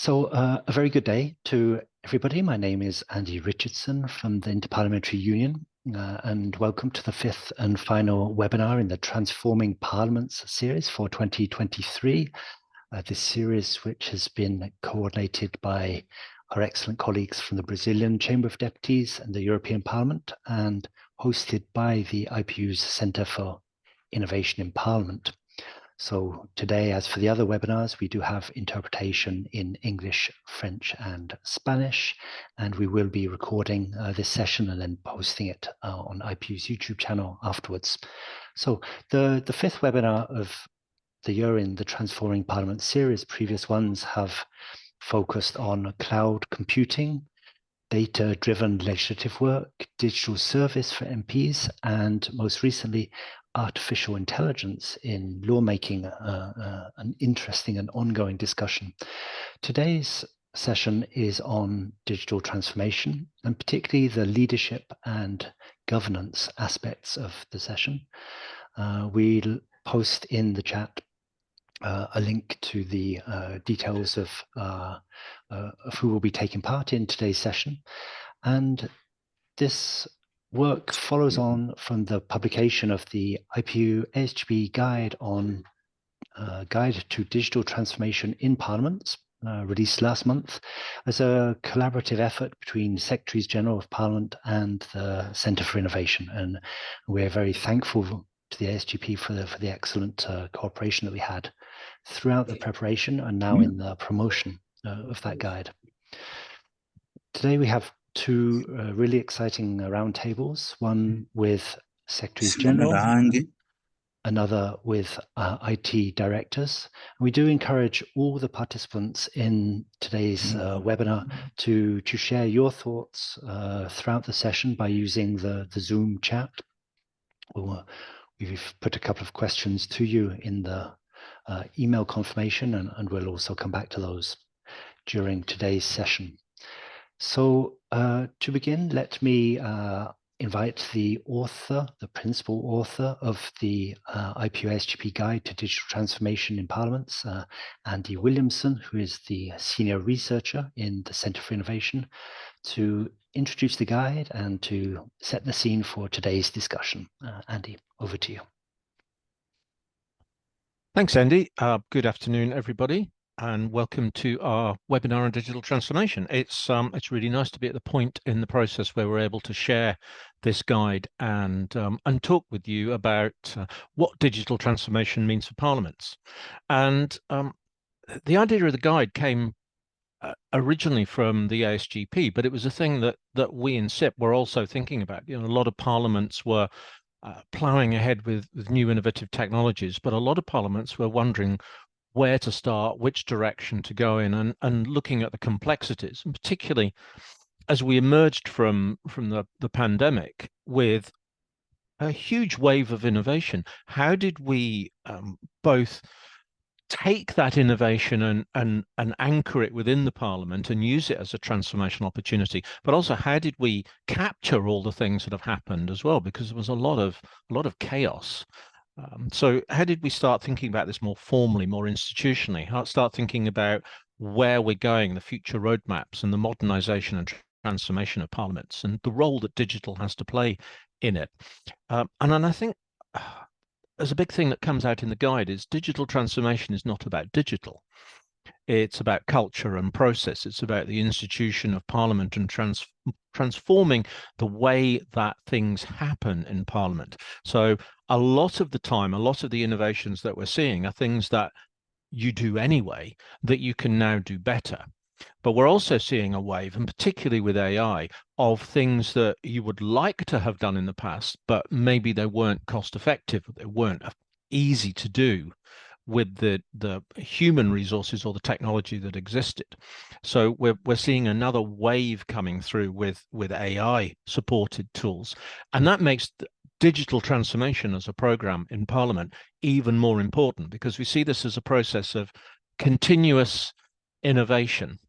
A very good day to everybody. My name is Andy Richardson from the Inter-Parliamentary Union, and welcome to the fifth and final webinar in the Transforming Parliaments series for 2023. This series, which has been coordinated by our excellent colleagues from the Brazilian Chamber of Deputies and the European Parliament, and hosted by the IPU's Centre for Innovation in Parliament. So today, as for the other webinars, we do have interpretation in English, French, and Spanish, and we will be recording this session and then posting it on IPU's YouTube channel afterwards. So the fifth webinar of the year in the Transforming Parliament series, previous ones have focused on cloud computing, data-driven legislative work, digital service for MPs, and most recently, artificial intelligence in lawmaking, an interesting and ongoing discussion. Today's session is on digital transformation, and particularly the leadership and governance aspects of the session. We'll post in the chat a link to the details of who will be taking part in today's session. And this work follows on from the publication of the IPU ASGP Guide on Guide to Digital Transformation in Parliaments, released last month as a collaborative effort between Secretaries General of Parliament and the Centre for Innovation. And we're very thankful to the ASGP for the excellent cooperation that we had throughout the preparation and now in the promotion of that guide. Today we have two really exciting roundtables, one with Secretaries General, another with IT directors. We do encourage all the participants in today's webinar to share your thoughts throughout the session by using the Zoom chat. We've put a couple of questions to you in the email confirmation, and we'll also come back to those during today's session. So to begin, let me invite the author, the principal author of the IPU ASGP Guide to Digital Transformation in Parliaments, Andy Willamson, who is the senior researcher in the Centre for Innovation, to introduce the guide and to set the scene for today's discussion. Andy, over to you. Thanks, Andy. Good afternoon, everybody, and welcome to our webinar on digital transformation. It's really nice to be at the point in the process where we're able to share this guide and talk with you about what digital transformation means for parliaments. And the idea of the guide came originally from the ASGP, but it was a thing that we in SIP were also thinking about. You know, a lot of parliaments were ploughing ahead with new innovative technologies, but a lot of parliaments were wondering where to start, which direction to go in, and looking at the complexities, and particularly as we emerged from the pandemic with a huge wave of innovation. How did we both take that innovation and anchor it within the parliament and use it as a transformational opportunity, but also how did we capture all the things that have happened as well, because there was a lot of chaos. So how did we start thinking about this more formally, more institutionally? Start thinking about where we're going, the future roadmaps, and the modernization and transformation of parliaments, and the role that digital has to play in it. And then I think there's a big thing that comes out in the guide is digital transformation is not about digital. It's about culture and process. It's about the institution of Parliament and transforming the way that things happen in Parliament. So a lot of the time, a lot of the innovations that we're seeing are things that you do anyway, that you can now do better. But we're also seeing a wave, and particularly with AI, of things that you would like to have done in the past, but maybe they weren't cost effective, they weren't easy to do with the human resources or the technology that existed. So we're seeing another wave coming through with AI supported tools, and that makes digital transformation as a program in Parliament even more important, because we see this as a process of continuous innovation.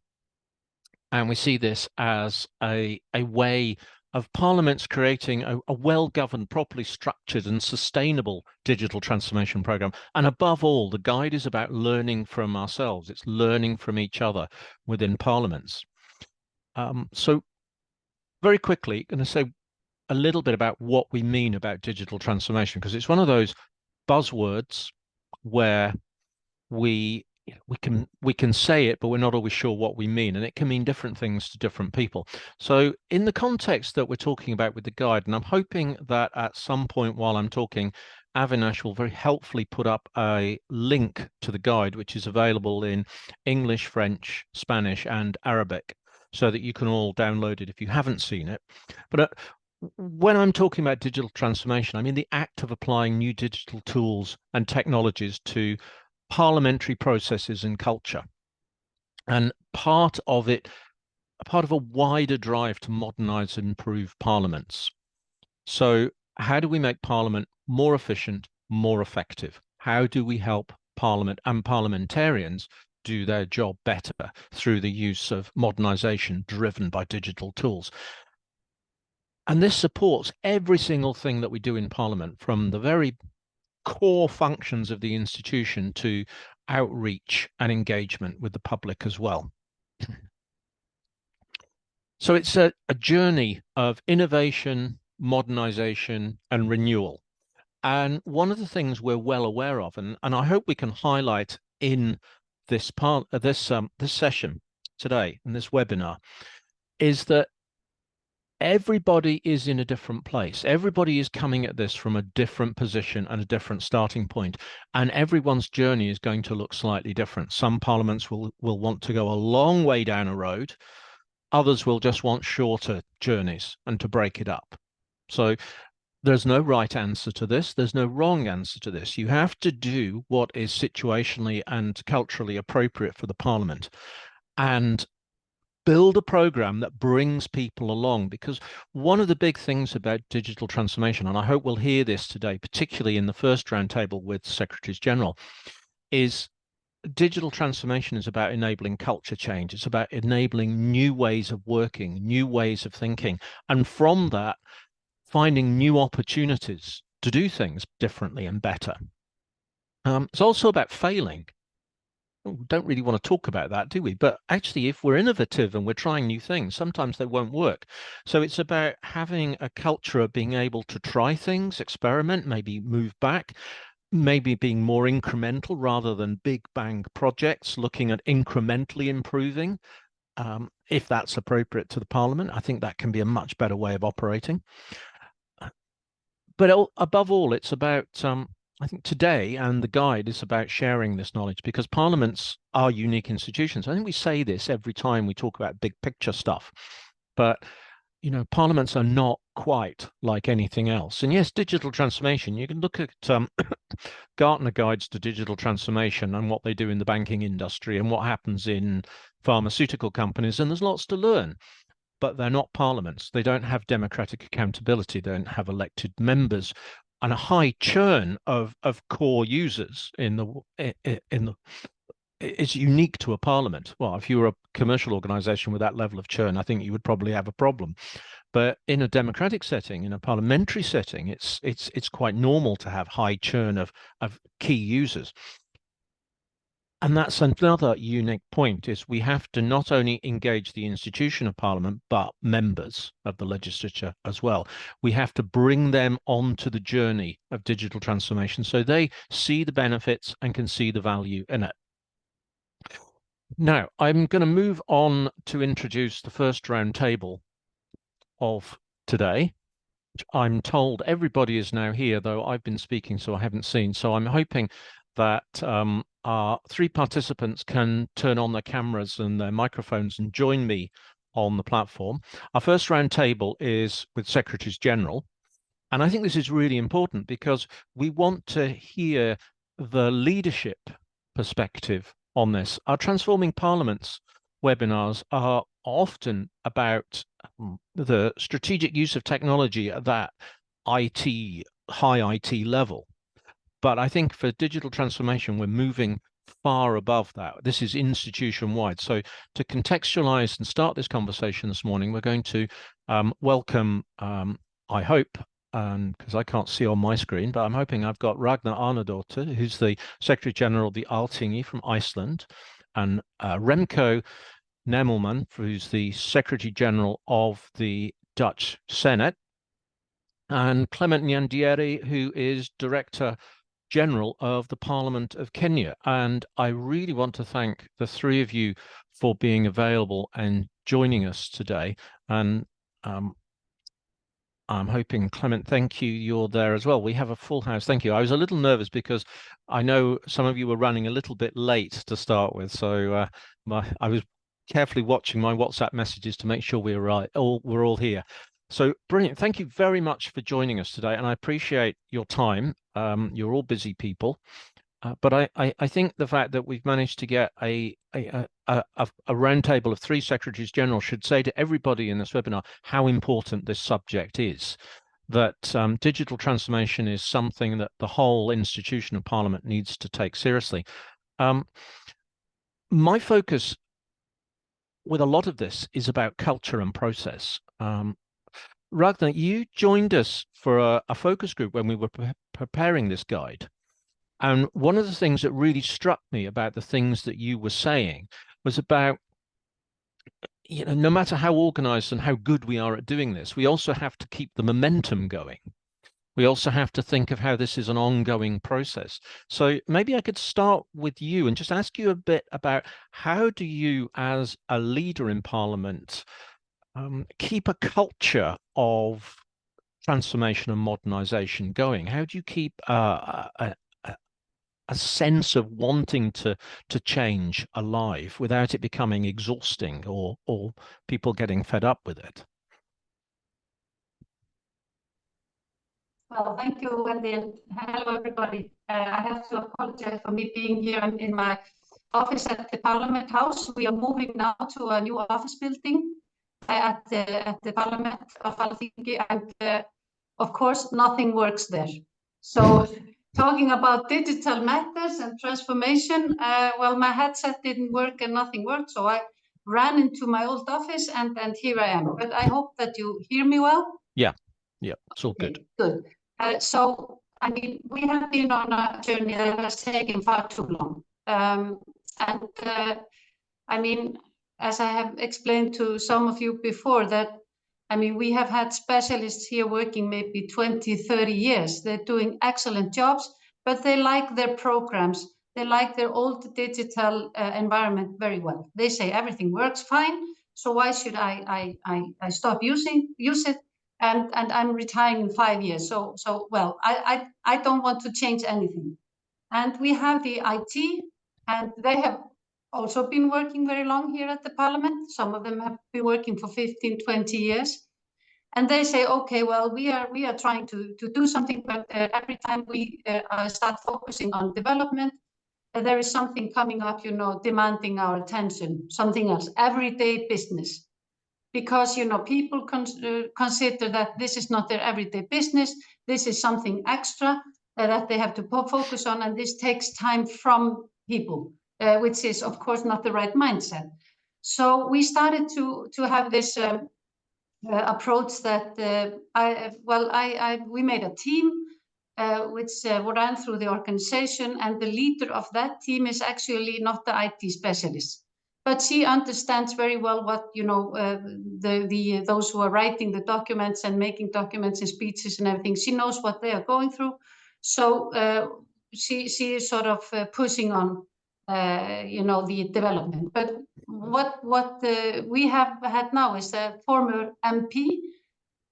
And we see this as a way of Parliament's creating a well-governed, properly structured and sustainable digital transformation program. And above all, the guide is about learning from ourselves. It's learning from each other within Parliaments. So very quickly, I'm going to say a little bit about what we mean about digital transformation, because it's one of those buzzwords where we can say it, but we're not always sure what we mean, and it can mean different things to different people. So in the context that we're talking about with the guide, and I'm hoping that at some point while I'm talking, Avinash will very helpfully put up a link to the guide, which is available in English, French, Spanish, and Arabic, so that you can all download it if you haven't seen it. But when I'm talking about digital transformation, I mean the act of applying new digital tools and technologies to parliamentary processes and culture. And part of a wider drive to modernize and improve parliaments. So how do we make Parliament more efficient, more effective? How do we help Parliament and parliamentarians do their job better through the use of modernization driven by digital tools? And this supports every single thing that we do in Parliament, from the very core functions of the institution to outreach and engagement with the public as well. So it's a journey of innovation, modernization, and renewal. And one of the things we're well aware of, and I hope we can highlight in this session today, in this webinar, is that everybody is in a different place. Everybody is coming at this from a different position and a different starting point, and everyone's journey is going to look slightly different. Some parliaments will want to go a long way down a road. Others will just want shorter journeys and to break it up. So there's no right answer to this. There's no wrong answer to this. You have to do what is situationally and culturally appropriate for the parliament, and build a program that brings people along. Because one of the big things about digital transformation, and I hope we'll hear this today, particularly in the first roundtable with Secretaries General, is digital transformation is about enabling culture change. It's about enabling new ways of working, new ways of thinking, and from that, finding new opportunities to do things differently and better. It's also about failing. We don't really want to talk about that, do we? But actually, if we're innovative and we're trying new things, sometimes they won't work. So it's about having a culture of being able to try things, experiment, maybe move back, maybe being more incremental rather than big bang projects, looking at incrementally improving. If that's appropriate to the Parliament, I think that can be a much better way of operating. But above all, it's about I think today, and the guide is about sharing this knowledge, because parliaments are unique institutions. I think we say this every time we talk about big picture stuff, but parliaments are not quite like anything else. And yes, digital transformation, you can look at Gartner guides to digital transformation and what they do in the banking industry and what happens in pharmaceutical companies, and there's lots to learn. But they're not parliaments. They don't have democratic accountability. They don't have elected members, and a high churn of core users it's unique to a parliament. Well, if you were a commercial organization with that level of churn, I think you would probably have a problem. But in a democratic setting, in a parliamentary setting, it's quite normal to have high churn of key users. And that's another unique point, is we have to not only engage the institution of Parliament, but members of the legislature as well. We have to bring them onto the journey of digital transformation so they see the benefits and can see the value in it. Now, I'm going to move on to introduce the first roundtable of today. I'm told everybody is now here, though I've been speaking, so I haven't seen. So I'm hoping that our three participants can turn on their cameras and their microphones and join me on the platform. Our first roundtable is with Secretaries General. And I think this is really important because we want to hear the leadership perspective on this. Our Transforming Parliaments webinars are often about the strategic use of technology at that high IT level. But I think for digital transformation, we're moving far above that. This is institution-wide. So to contextualize and start this conversation this morning, we're going to welcome, I hope, because I can't see on my screen, but I'm hoping I've got Ragnar Arnardóttir, who's the Secretary General of the Alþingi from Iceland, and Remco Nemelman, who's the Secretary General of the Dutch Senate, and Clement Nyandieri, who is Director General of the Parliament of Kenya. And I really want to thank the three of you for being available and joining us today. And I'm hoping, Clement, thank you, you're there as well. We have a full house. Thank you. I was a little nervous because I know some of you were running a little bit late to start with. So I was carefully watching my WhatsApp messages to make sure we're all here. So brilliant. Thank you very much for joining us today. And I appreciate your time. You're all busy people. But I think the fact that we've managed to get a roundtable of three Secretaries General should say to everybody in this webinar how important this subject is, that digital transformation is something that the whole institution of Parliament needs to take seriously. My focus with a lot of this is about culture and process. Ragnar, you joined us for a focus group when we were preparing this guide. And one of the things that really struck me about the things that you were saying was about, no matter how organized and how good we are at doing this, we also have to keep the momentum going. We also have to think of how this is an ongoing process. So maybe I could start with you and just ask you a bit about how do you, as a leader in Parliament, keep a culture of transformation and modernization going? How do you keep a sense of wanting to change alive without it becoming exhausting or people getting fed up with it? Well, thank you, Wendy, and hello, everybody. I have to apologize for me being here in my office at the Parliament House. We are moving now to a new office building at the Parliament of Alþingi, and of course, nothing works there. So talking about digital matters and transformation, well, my headset didn't work and nothing worked, so I ran into my old office and here I am. But I hope that you hear me well. Yeah, it's all okay, good. Good. So, I mean, we have been on a journey that has taken far too long. I mean, as I have explained to some of you before, that I mean, we have had specialists here working maybe 20, 30 years. They're doing excellent jobs, but they like their programs. They like their old digital environment very well. They say everything works fine, so why should I stop use it? And I'm retiring in 5 years. So well, I don't want to change anything. And we have the IT, and they have also been working very long here at the Parliament. Some of them have been working for 15, 20 years. And they say, okay, well, we are trying to do something, but every time we start focusing on development, there is something coming up, demanding our attention, something else, everyday business. Because, people consider that this is not their everyday business, this is something extra that they have to focus on, and this takes time from people, which is, of course, not the right mindset. So we started to have this approach that we made a team which ran through the organization, and the leader of that team is actually not the IT specialist, but she understands very well what those who are writing the documents and making documents and speeches and everything. She knows what they are going through, so she is sort of pushing on the development. But what we have had now is a former MP.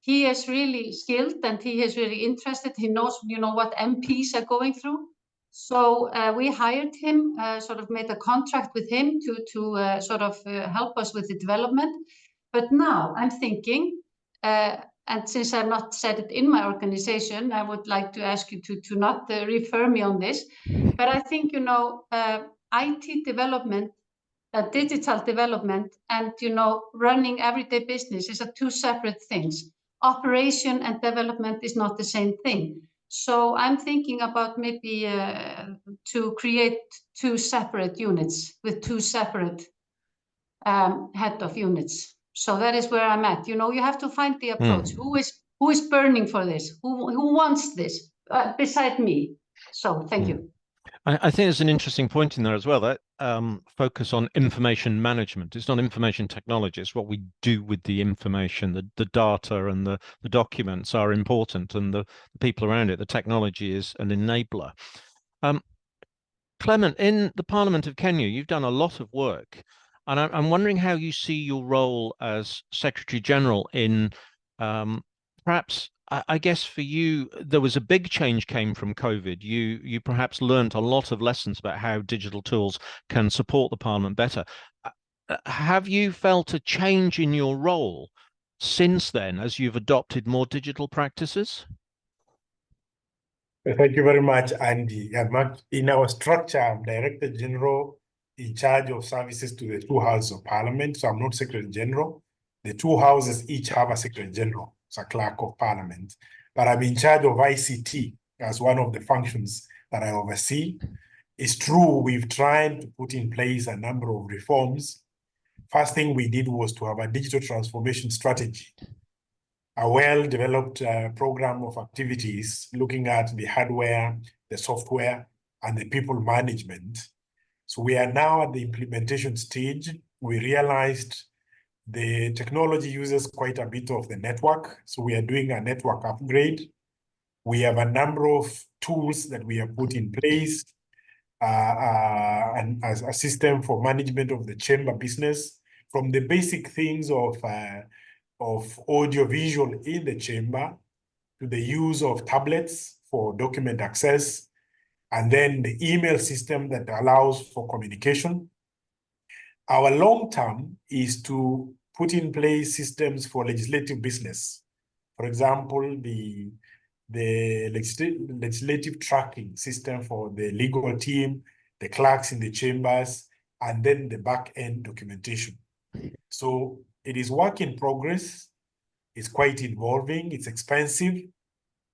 He is really skilled and he is really interested. He knows, what MPs are going through. So we hired him, sort of made a contract with him to sort of help us with the development. But now I'm thinking, and since I've not said it in my organization, I would like to ask you to not refer me on this. But I think, IT development, digital development, and, running everyday business is two separate things. Operation and development is not the same thing. So I'm thinking about maybe to create two separate units with two separate head of units. So that is where I'm at. You have to find the approach. Who is burning for this? Who wants this beside me? So thank you. I think there's an interesting point in there as well, that focus on information management. It's not information technology, it's what we do with the information. The data and the documents are important, and the people around it. The technology is an enabler. Clement, in the Parliament of Kenya, you've done a lot of work, and I'm wondering how you see your role as Secretary General in perhaps, I guess for you, there was a big change came from COVID. You perhaps learned a lot of lessons about how digital tools can support the Parliament better. Have you felt a change in your role since then as you've adopted more digital practices? Thank you very much, Andy. In our structure, I'm Director General in charge of services to the two houses of Parliament. So I'm not Secretary General. The two houses each have a Secretary General, so a Clerk of Parliament. But I'm in charge of ICT as one of the functions that I oversee. It's true, we've tried to put in place a number of reforms. First thing we did was to have a digital transformation strategy, a well-developed program of activities looking at the hardware, the software, and the people management. So we are now at the implementation stage. We realized the technology uses quite a bit of the network, so we are doing a network upgrade. We have a number of tools that we have put in place, and as a system for management of the chamber business, from the basic things of audiovisual in the chamber to the use of tablets for document access, and then the email system that allows for communication. Our long term is to put in place systems for legislative business. For example, the legislative tracking system for the legal team, the clerks in the chambers, and then the back-end documentation. So it is work in progress. It's quite involving, it's expensive,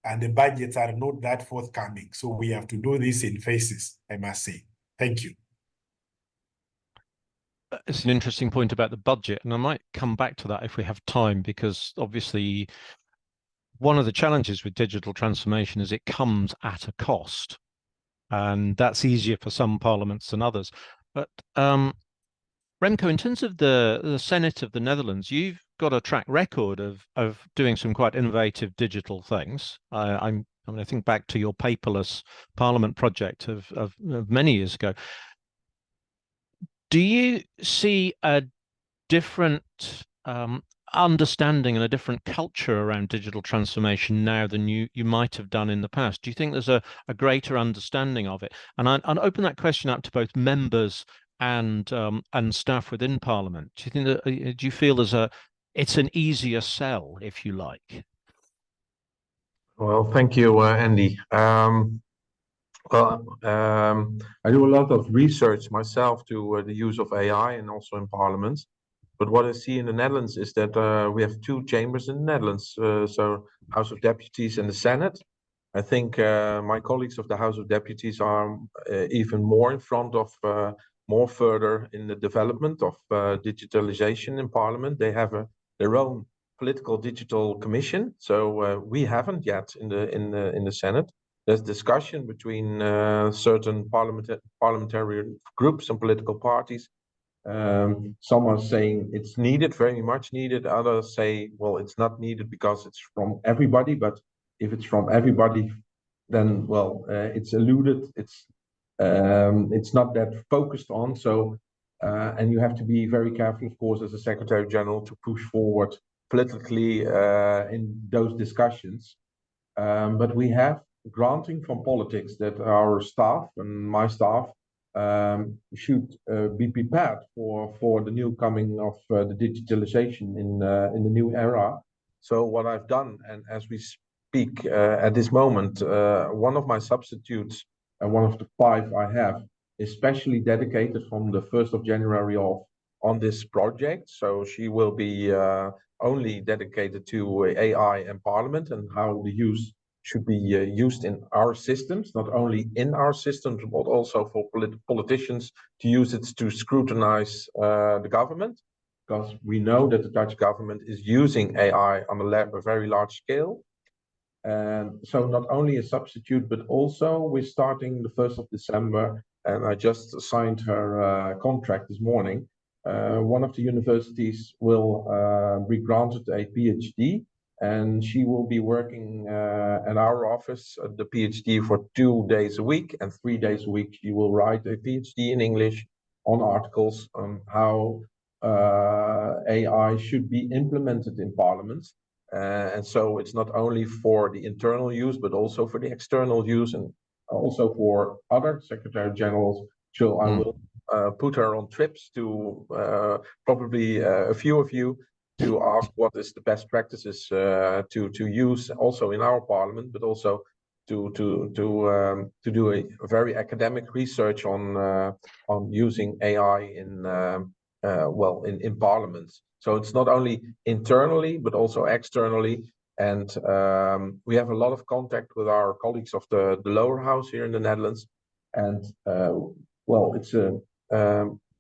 and the budgets are not that forthcoming. So we have to do this in phases, I must say. Thank you. It's an interesting point about the budget, and I might come back to that if we have time, because obviously one of the challenges with digital transformation is it comes at a cost, and that's easier for some parliaments than others. But Remco, in terms of the Senate of the Netherlands, you've got a track record of doing some quite innovative digital things. I mean, I think back to your paperless Parliament project of many years ago. Do you see a different understanding and a different culture around digital transformation now than you might have done in the past? Do you think there's a greater understanding of it? And I'll open that question up to both members and staff within Parliament. Do you think that, do you feel it's an easier sell, if you like? Well, thank you, Andy. I do a lot of research myself to the use of AI and also in Parliament. But what I see in the Netherlands is that we have two chambers in the Netherlands, so House of Deputies and the Senate. I think my colleagues of the House of Deputies are even more in front of, more further in the development of digitalization in Parliament. They have their own political digital commission, so we haven't yet in the Senate. There's discussion between certain parliamentary groups and political parties. Some are saying it's needed, very much needed. Others say, well, it's not needed because it's from everybody. But if it's from everybody, then, well, it's alluded. It's not that focused on. So, and you have to be very careful, of course, as a Secretary General, to push forward politically in those discussions. But we have granting from politics that our staff and my staff should be prepared for the new coming of the digitalization in the new era. So what I've done, and as we speak at this moment, one of my substitutes and one of the 5 I have is specially dedicated from the 1st of January on this project. So she will be only dedicated to AI and Parliament and how the use should be used in our systems, not only in our systems, but also for politicians to use it to scrutinize the government. because we know that the Dutch government is using AI on a very large scale. And so not only a substitute, but also we're starting the 1st of December, and I just signed her contract this morning. One of the universities will be granted a PhD, and she will be working at our office at the PhD for 2 days a week, and 3 days a week she will write a PhD in English on articles on how AI should be implemented in parliaments. And so it's not only for the internal use, but also for the external use, and also for other Secretary Generals. So I will put her on trips to probably a few of you to ask what is the best practices to use also in our parliament, but also to do a very academic research on using AI in parliaments. So it's not only internally, but also externally. And we have a lot of contact with our colleagues of the lower house here in the Netherlands. And it's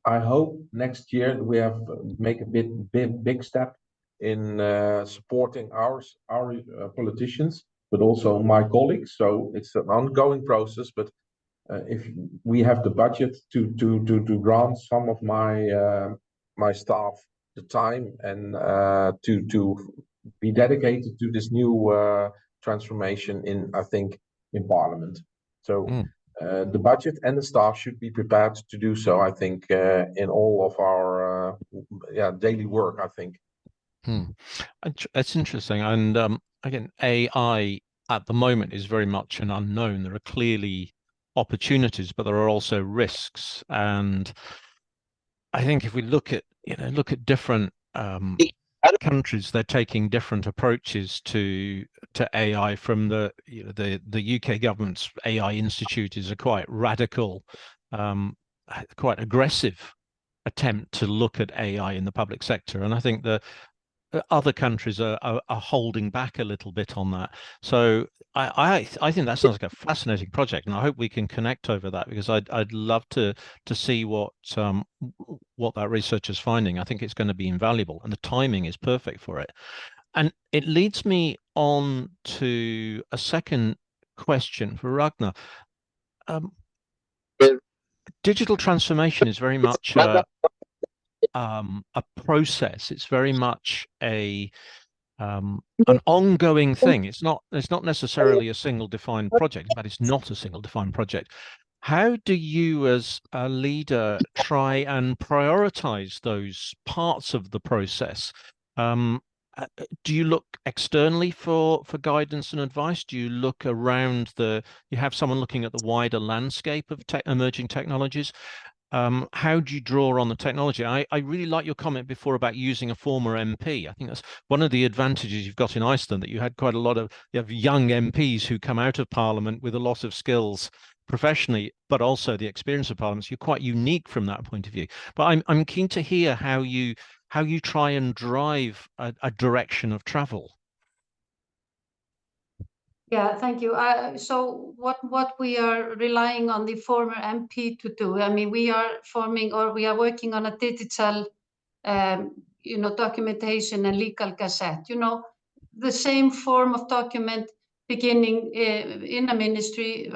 I hope next year we have make a big step in supporting our politicians, but also my colleagues. So it's an ongoing process. But if we have the budget to grant some of my staff the time and to be dedicated to this new transformation in Parliament. So the budget and the staff should be prepared to do so, I think, in all of our daily work, I think. That's interesting. And again, AI at the moment is very much an unknown. There are clearly opportunities, but there are also risks. And I think if we look at different countries, they're taking different approaches to AI. From the UK government's AI Institute is a quite radical, quite aggressive attempt to look at AI in the public sector, and I think the other countries are holding back a little bit on that. So I think that sounds like a fascinating project, and I hope we can connect over that, because I'd love to see what that research is finding. I think it's going to be invaluable, and the timing is perfect for it. And it leads me on to a second question for Ragnar. Digital transformation is very much a process. It's very much an ongoing thing. It's not necessarily a single defined project, but it's not a single defined project. How do you, as a leader, try and prioritize those parts of the process? Do you look externally for guidance and advice? Do you look around you have someone looking at the wider landscape of emerging technologies? How do you draw on the technology? I really like your comment before about using a former MP. I think that's one of the advantages you've got in Iceland, that you had quite a lot of young MPs who come out of Parliament with a lot of skills professionally, but also the experience of Parliament. So you're quite unique from that point of view. But I'm keen to hear how you try and drive a direction of travel. Yeah, thank you. So what we are relying on the former MP to do, I mean, we are working on a digital, documentation and legal gazette, the same form of document beginning in a ministry,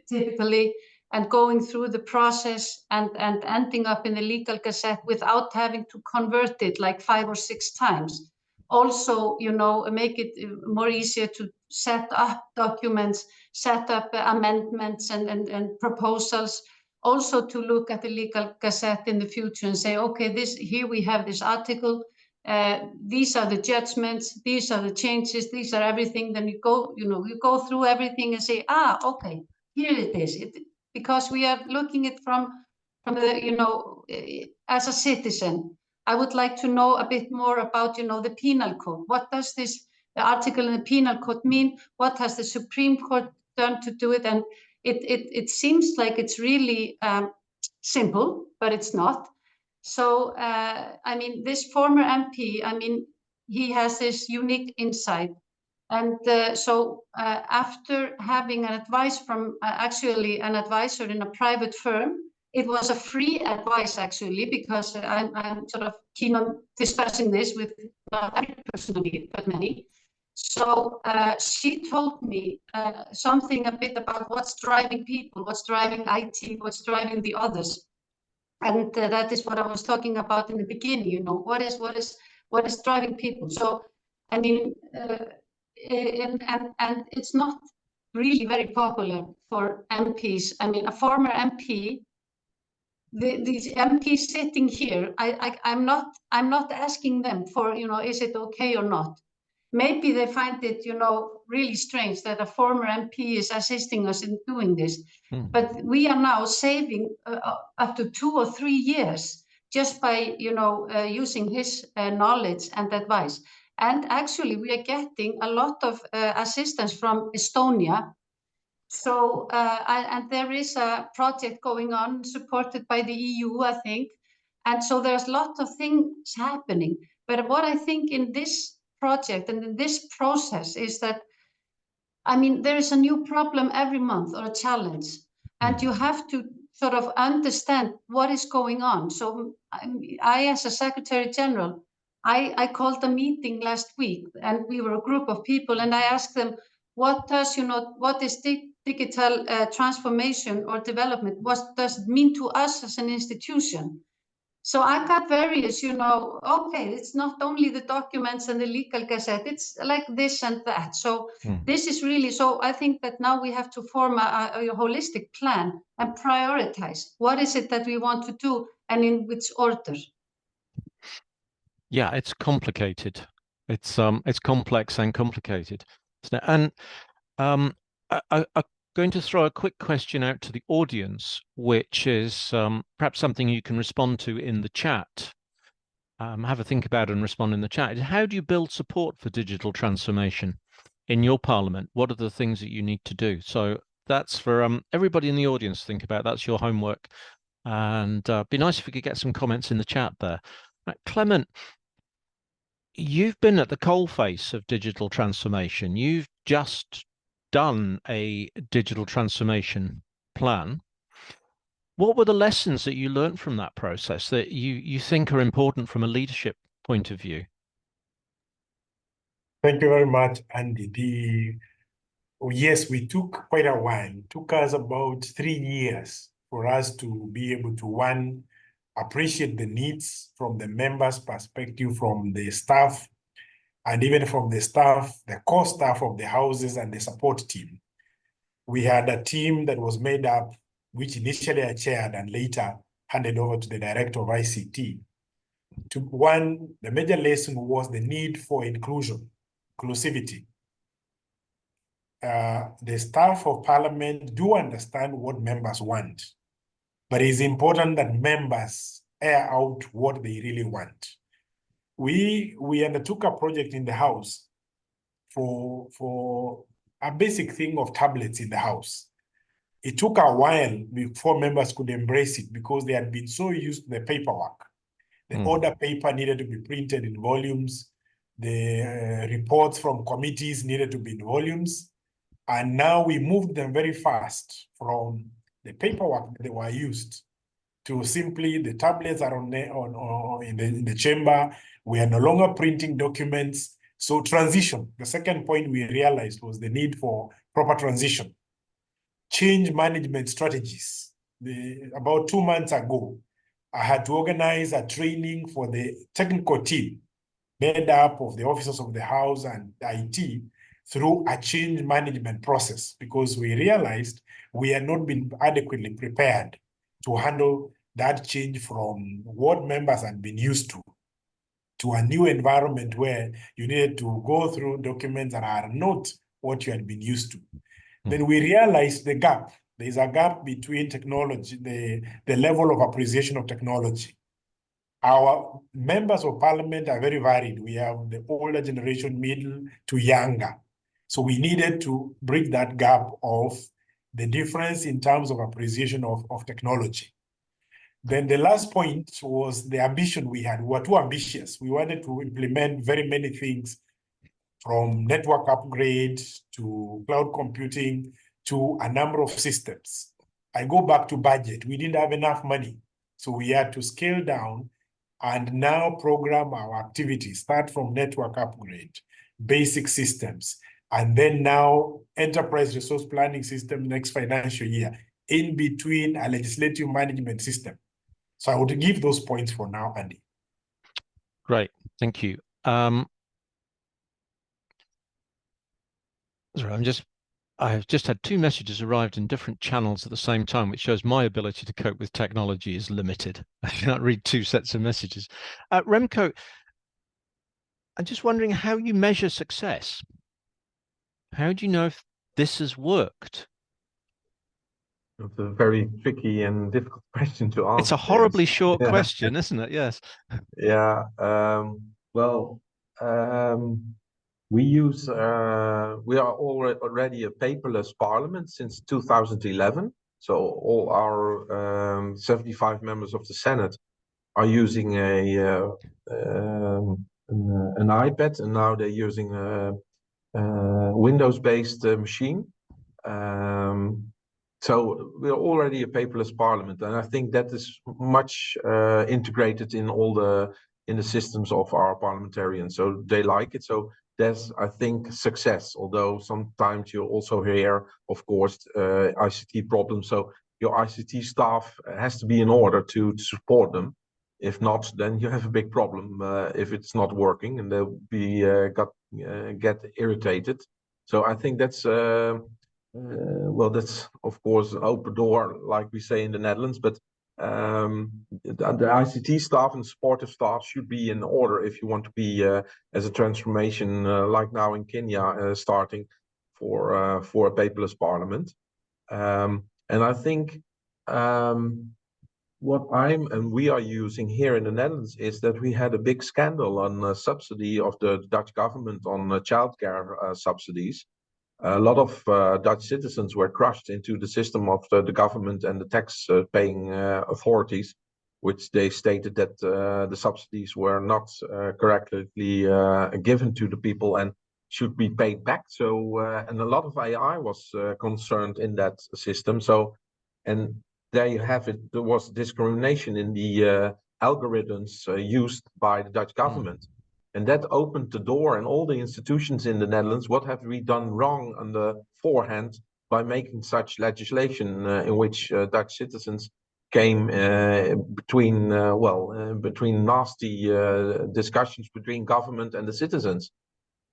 typically, and going through the process and ending up in the legal gazette without having to convert it like 5 or 6 times. Also, make it more easier to set up documents, set up amendments and proposals. Also to look at the legal gazette in the future and say, okay, here we have this article. These are the judgments. These are the changes. These are everything. Then you go through everything and say, okay, here it is. Because we are looking at from the, as a citizen. I would like to know a bit more about, the penal code. What does this article in the penal code mean? What has the Supreme Court done to do it? And it seems like it's really simple, but it's not. So, I mean, this former MP, I mean, he has this unique insight. And so after having an advice from actually an advisor in a private firm, it was a free advice actually, because I'm sort of keen on discussing this with not every person, but many. So she told me something a bit about what's driving people, what's driving IT, what's driving the others. And that is what I was talking about in the beginning, you know, what is driving people. So, I mean, and it's not really very popular for MPs. I mean, a former MP, these MPs sitting here, I'm not asking them for, you know, is it okay or not? Maybe they find it, you know, really strange that a former MP is assisting us in doing this. But we are now saving up to 2 or 3 years just by, you know, using his knowledge and advice. And actually, we are getting a lot of assistance from Estonia. So, and there is a project going on supported by the EU, I think. And so there's lots of things happening. But what I think in this project and in this process is that, I mean, there is a new problem every month or a challenge, and you have to sort of understand what is going on. So I as a Secretary General, I called a meeting last week, and we were a group of people, and I asked them, what does, you know, what is digital transformation or development? What does it mean to us as an institution? So I got various, you know, okay, it's not only the documents and the legal gazette, it's like this and that. So this is really, so I think that now we have to form a holistic plan and prioritize. What is it that we want to do and in which order? Yeah, it's complicated. It's complex and complicated. And I'm going to throw a quick question out to the audience, which is perhaps something you can respond to in the chat. Have a think about it and respond in the chat. How do you build support for digital transformation in your parliament? What are the things that you need to do? So that's for everybody in the audience to think about. That's your homework. And be nice if we could get some comments in the chat there. Right, Clement, you've been at the coalface of digital transformation. You've just done a digital transformation plan. What were the lessons that you learned from that process that you think are important from a leadership point of view? Thank you very much, Andy. Yes, we took quite a while. It took us about 3 years for us to be able to, one, appreciate the needs from the members' perspective, from the staff, and even from the staff, the core staff of the houses and the support team. We had a team that was made up, which initially I chaired and later handed over to the director of ICT. The major lesson was the need for inclusivity. The staff of parliament do understand what members want, but it's important that members air out what they really want. We undertook a project in the house for a basic thing of tablets in the house. It took a while before members could embrace it because they had been so used to the paperwork. The order paper needed to be printed in volumes. The reports from committees needed to be in volumes. And now we moved them very fast from the paperwork that they were used to simply the tablets are in the chamber. We are no longer printing documents. So transition. The second point we realized was the need for proper transition. Change management strategies. About 2 months ago, I had to organize a training for the technical team made up of the officers of the house and IT through a change management process because we realized we had not been adequately prepared to handle that change from what members had been used to a new environment where you needed to go through documents that are not what you had been used to. Then we realized the gap. There's a gap between technology, the level of appreciation of technology. Our members of parliament are very varied. We have the older generation, middle to younger. So we needed to bridge that gap of the difference in terms of appreciation of technology. Then the last point was the ambition we had. We were too ambitious. We wanted to implement very many things from network upgrade to cloud computing to a number of systems. I go back to budget. We didn't have enough money. So we had to scale down and now program our activities, start from network upgrade, basic systems, and then now enterprise resource planning system next financial year, in between a legislative management system. So I would give those points for now, Andy. Great, thank you. Sorry, I've just had 2 messages arrived in different channels at the same time, which shows my ability to cope with technology is limited. I can't read 2 sets of messages. Remco, I'm just wondering how you measure success. How do you know if this has worked? It's a very tricky and difficult question to answer. It's a horribly short question, isn't it? Yes. Yeah. Well, we use we are already a paperless parliament since 2011. So all our 75 members of the Senate are using an iPad, and now they're using a Windows-based machine. So we're already a paperless parliament, and I think that is much integrated in all the systems of our parliamentarians. So they like it. So there's, I think, success. Although sometimes you also hear, of course, ICT problems. So your ICT staff has to be in order to support them. If not, then you have a big problem if it's not working, and they'll be get irritated. So I think that's. Well, that's of course an open door, like we say in the Netherlands, but the ICT staff and supportive staff should be in order if you want to be as a transformation like now in Kenya starting for a paperless parliament. And I think what we are using here in the Netherlands is that we had a big scandal on subsidy of the Dutch government on childcare subsidies. A lot of Dutch citizens were crushed into the system of the government and the tax-paying authorities, which they stated that the subsidies were not correctly given to the people and should be paid back. So, and a lot of AI was concerned in that system. So, and there you have it. There was discrimination in the algorithms used by the Dutch government. And that opened the door, and all the institutions in the Netherlands, what have we done wrong on the forehand by making such legislation in which Dutch citizens came between nasty discussions between government and the citizens.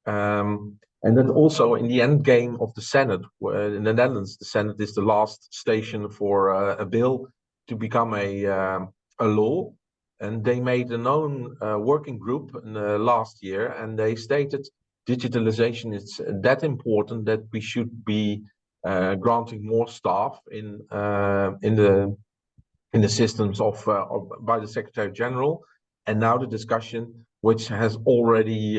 And that also in the end game of the Senate, in the Netherlands, the Senate is the last station for a bill to become a law. And they made an own working group in last year, and they stated digitalization is that important that we should be granting more staff in the systems of by the Secretary General. And now the discussion, which has already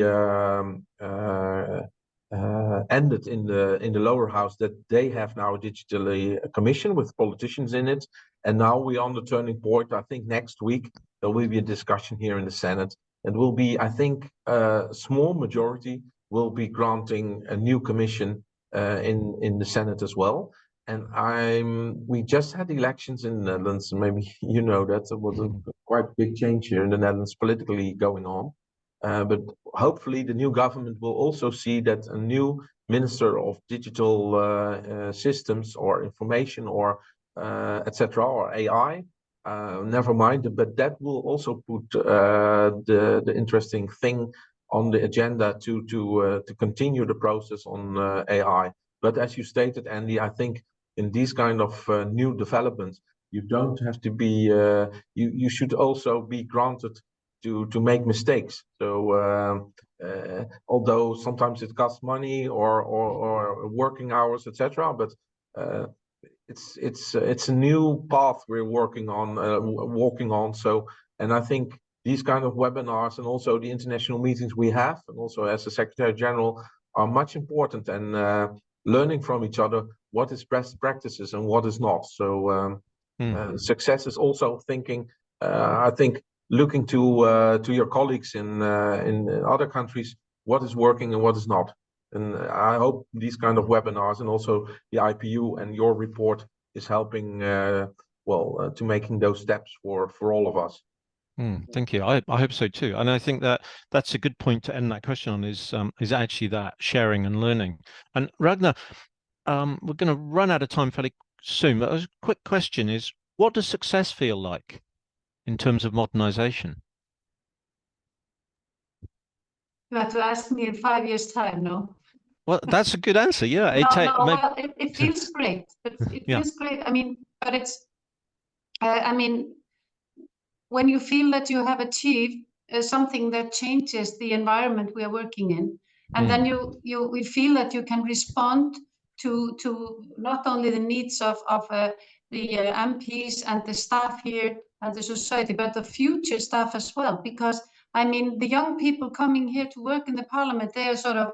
ended in the lower house, that they have now digitally a commission with politicians in it. And now we're on the turning point. I think next week there will be a discussion here in the Senate. It will be, I think, a small majority will be granting a new commission in the Senate as well. And we just had elections in the Netherlands. Maybe you know that there was a quite big change here in the Netherlands politically going on. But hopefully the new government will also see that a new minister of digital systems or information or etc. or AI, never mind, but that will also put the interesting thing on the agenda to continue the process on AI. But as you stated, Andy, I think in these kind of new developments, you don't have to be, you should also be granted to make mistakes. So although sometimes it costs money or working hours, etc., but it's a new path we're walking on. So, and I think these kind of webinars and also the international meetings we have, and also as the Secretary General, are much important, and learning from each other what is best practices and what is not. So success is also thinking, I think, looking to your colleagues in other countries, what is working and what is not. And I hope these kind of webinars and also the IPU and your report is helping to making those steps for all of us. Thank you. I hope so too. And I think that that's a good point to end that question on is actually that sharing and learning. And Ragnar, we're going to run out of time fairly soon, but a quick question is, what does success feel like in terms of modernization? You have to ask me in 5 years' time, no? Well, that's a good answer. Yeah, Well, it feels great. It feels great. I mean, but it's, I mean, when you feel that you have achieved something that changes the environment we are working in, and then we feel that you can respond to not only the needs of the MPs and the staff here and the society, but the future staff as well. Because I mean, the young people coming here to work in the parliament, they are sort of,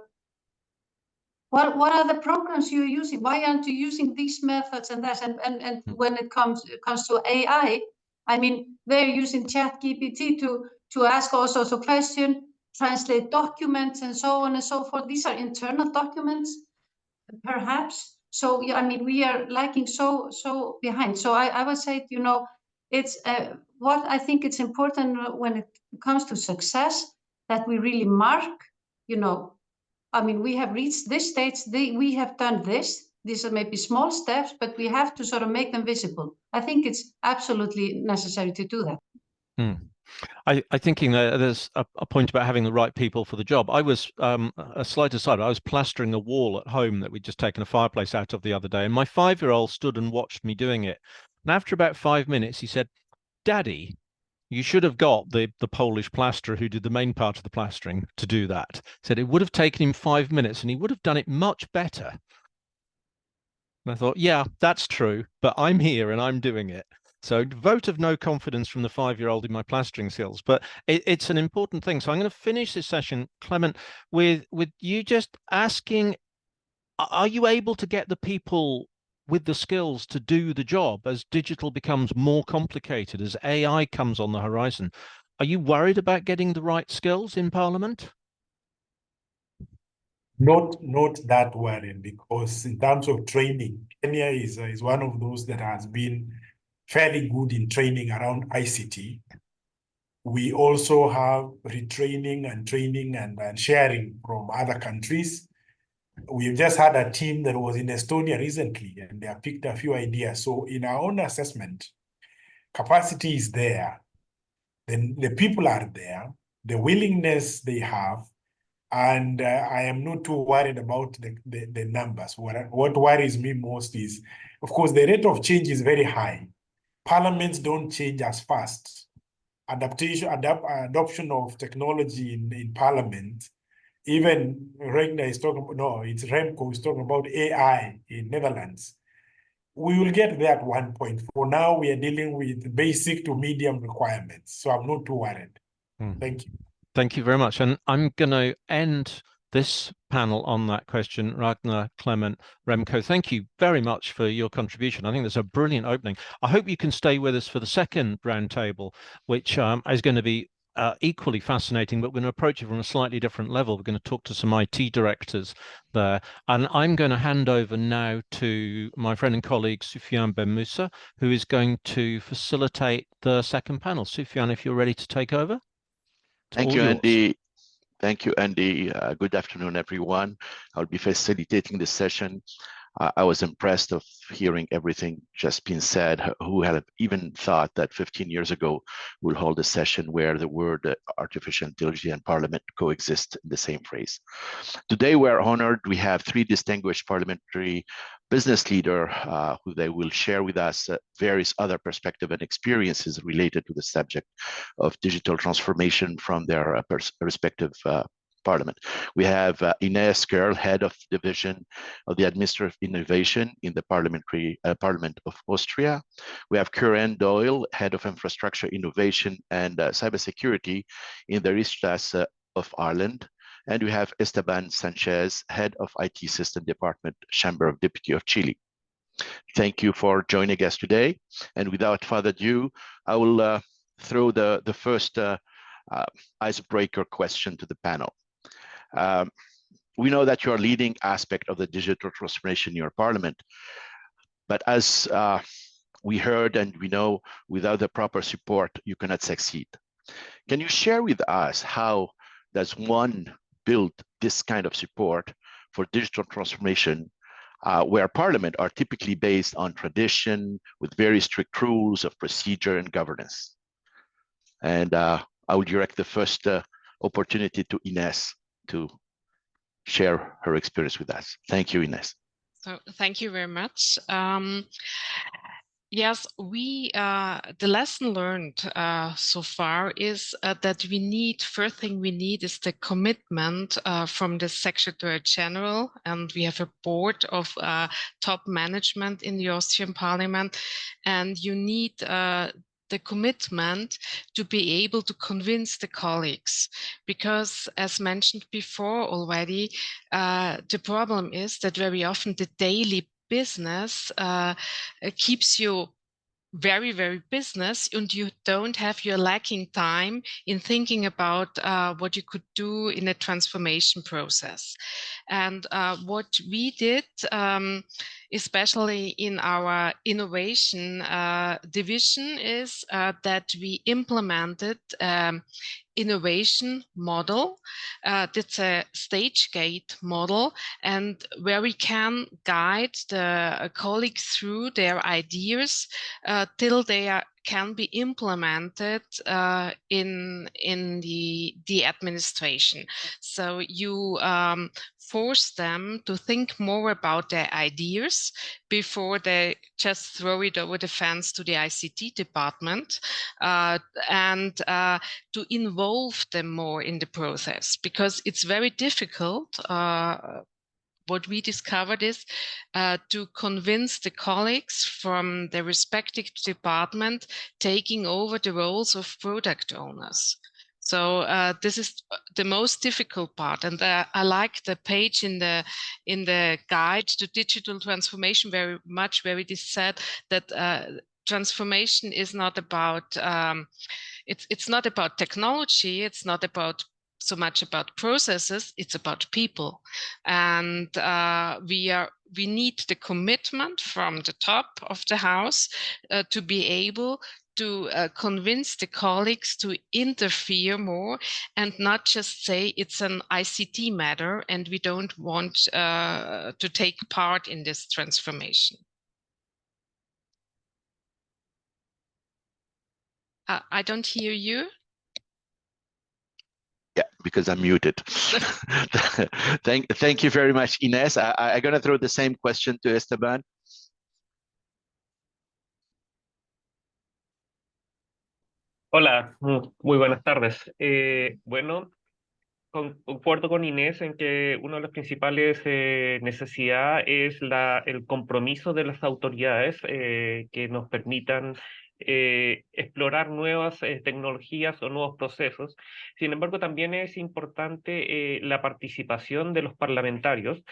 what are the programs you're using? Why aren't you using these methods and that? And when it comes to AI, I mean, they're using ChatGPT to ask all sorts of questions, translate documents, and so on and so forth. These are internal documents, perhaps. So yeah, I mean, we are lagging so behind. So I would say, you know, it's what I think it's important when it comes to success, that we really mark, you know, I mean, we have reached this stage, we have done this. These are maybe small steps, but we have to sort of make them visible. I think it's absolutely necessary to do that. I thinking that there's a point about having the right people for the job. I was, a slight aside, I was plastering a wall at home that we'd just taken a fireplace out of the other day, and my 5-year-old stood and watched me doing it. And after about 5 minutes, he said, "Daddy, you should have got the Polish plasterer who did the main part of the plastering to do that." He said it would have taken him 5 minutes and he would have done it much better. And I thought, yeah, that's true, but I'm here and I'm doing it. So vote of no confidence from the 5-year-old in my plastering skills, but it's an important thing. So I'm going to finish this session, Clement, with you just asking, are you able to get the people with the skills to do the job as digital becomes more complicated, as AI comes on the horizon? Are you worried about getting the right skills in Parliament? Not that worried, because in terms of training, Kenya is one of those that has been fairly good in training around ICT. We also have retraining and training and sharing from other countries. We've just had a team that was in Estonia recently, and they have picked a few ideas. So in our own assessment, capacity is there, then the people are there, the willingness they have, and I am not too worried about the numbers. What worries me most is, of course, the rate of change is very high. Parliaments don't change as fast. Adoption of technology in Parliament, even Regner is talking, no, it's Remco is talking about AI in Netherlands. We will get there at one point. For now, we are dealing with basic to medium requirements. So I'm not too worried. Thank you. Thank you very much. And I'm going to end this panel on that question. Ragnar, Clement, Remco, thank you very much for your contribution. I think that's a brilliant opening. I hope you can stay with us for the second roundtable, which is going to be equally fascinating, but we're going to approach it from a slightly different level. We're going to talk to some IT directors there. And I'm going to hand over now to my friend and colleague, Sufyan Ben Musa, who is going to facilitate the second panel. Sufyan, if you're ready to take over. Thank you, Andy. Thank you, Andy. Good afternoon, everyone. I'll be facilitating this session. I was impressed of hearing everything just been said. Who had even thought that 15 years ago we'll hold a session where the word artificial intelligence and parliament coexist in the same phrase. Today we're honored. We have 3 distinguished parliamentary business leaders who they will share with us various other perspectives and experiences related to the subject of digital transformation from their respective Parliament. We have Ines Kerl, Head of Division of the Administrative Innovation in the Parliament of Austria. We have Karen Doyle, Head of Infrastructure Innovation and Cybersecurity in the Reichsstrasse of Ireland. And we have Esteban Sanchez, Head of IT System Department, Chamber of Deputies of Chile. Thank you for joining us today. And without further ado, I will throw the first icebreaker question to the panel. We know that you are leading aspect of the digital transformation in your parliament. But as we heard and we know, without the proper support, you cannot succeed. Can you share with us how does one build this kind of support for digital transformation, where parliament are typically based on tradition with very strict rules of procedure and governance? And I will direct the first opportunity to Ines to share her experience with us. Thank you, Ines. So thank you very much. Yes, the lesson learned so far is that first thing we need is the commitment from the Secretary General, and we have a board of top management in the Austrian Parliament, and you need the commitment to be able to convince the colleagues, because as mentioned before already, the problem is that very often the daily business keeps you very, very business, and you you're lacking time in thinking about what you could do in a transformation process. And what we did, especially in our innovation division, is that we implemented innovation model. It's a stage gate model, and where we can guide the colleagues through their ideas till they can be implemented in the administration. So you force them to think more about their ideas before they just throw it over the fence to the ICT department, and to involve them more in the process, because it's very difficult. What we discovered is to convince the colleagues from the respective department taking over the roles of product owners. So this is the most difficult part, and I like the page in the guide to digital transformation very much, where it is said that transformation is not about it's not about technology, it's not about so much about processes, it's about people. And we need the commitment from the top of the house to be able to convince the colleagues to interfere more and not just say it's an ICT matter and we don't want to take part in this transformation. I don't hear you. Yeah, because I'm muted. Thank you very much, Ines. I'm going to throw the same question to Esteban. Hola, muy buenas tardes. Bueno, concuerdo con Inés en que una de las principales necesidades es el compromiso de las autoridades que nos permitan explorar nuevas tecnologías o nuevos procesos. Sin embargo, también es importante la participación de los parlamentarios,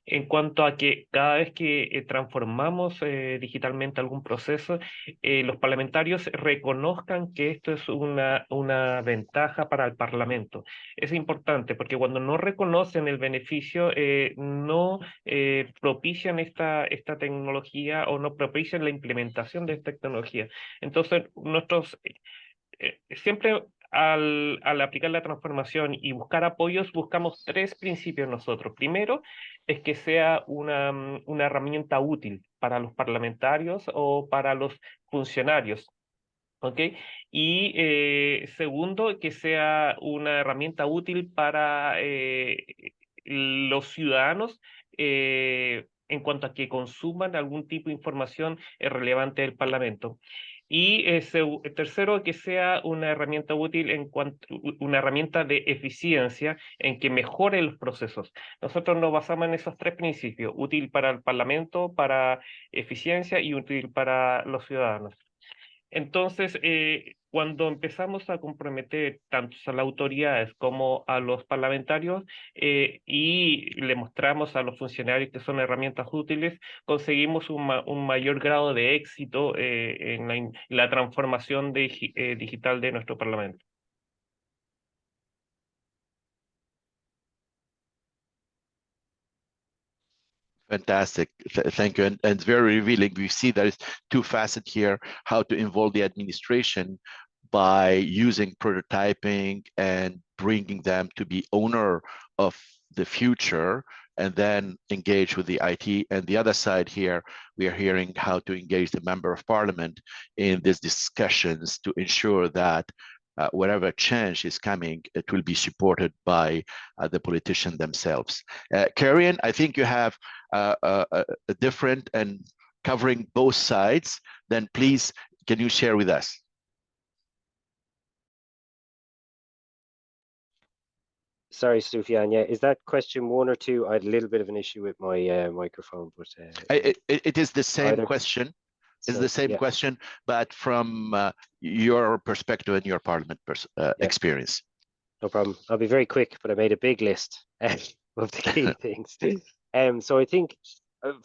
en cuanto a que cada vez que transformamos digitalmente algún proceso, los parlamentarios reconozcan que esto es una ventaja para el Parlamento. Es importante porque cuando no reconocen el beneficio, no propician esta tecnología o no propician la implementación de esta tecnología. Entonces, nosotros siempre al aplicar la transformación y buscar apoyos, buscamos tres principios nosotros. Primero, es que sea una herramienta útil para los parlamentarios o para los funcionarios. ¿Ok? Y segundo, que sea una herramienta útil para los ciudadanos en cuanto a que consuman algún tipo de información relevante del Parlamento. Y tercero, que sea una herramienta útil una herramienta de eficiencia en que mejore los procesos. Nosotros nos basamos en esos tres principios: útil para el Parlamento, para eficiencia y útil para los ciudadanos. Entonces, cuando empezamos a comprometer tanto a las autoridades como a los parlamentarios y le mostramos a los funcionarios que son herramientas útiles, conseguimos un mayor grado de éxito en la transformación digital de nuestro Parlamento. Fantastic. Thank you. And very revealing. We see there's two facets here, how to involve the administration by using prototyping and bringing them to be owner of the future, and then engage with the IT. And the other side here, we are hearing how to engage the member of parliament in these discussions to ensure that wherever change is coming, it will be supported by the politicians themselves. Karian, I think you have a different and covering both sides. Then please, can you share with us? Sorry, Sufyan. Yeah, is that question 1 or 2? I had a little bit of an issue with my microphone, but it is the same either question. It's so, the same yeah. question, but from your perspective and your parliament experience. No problem. I'll be very quick, but I made a big list of the key things. So I think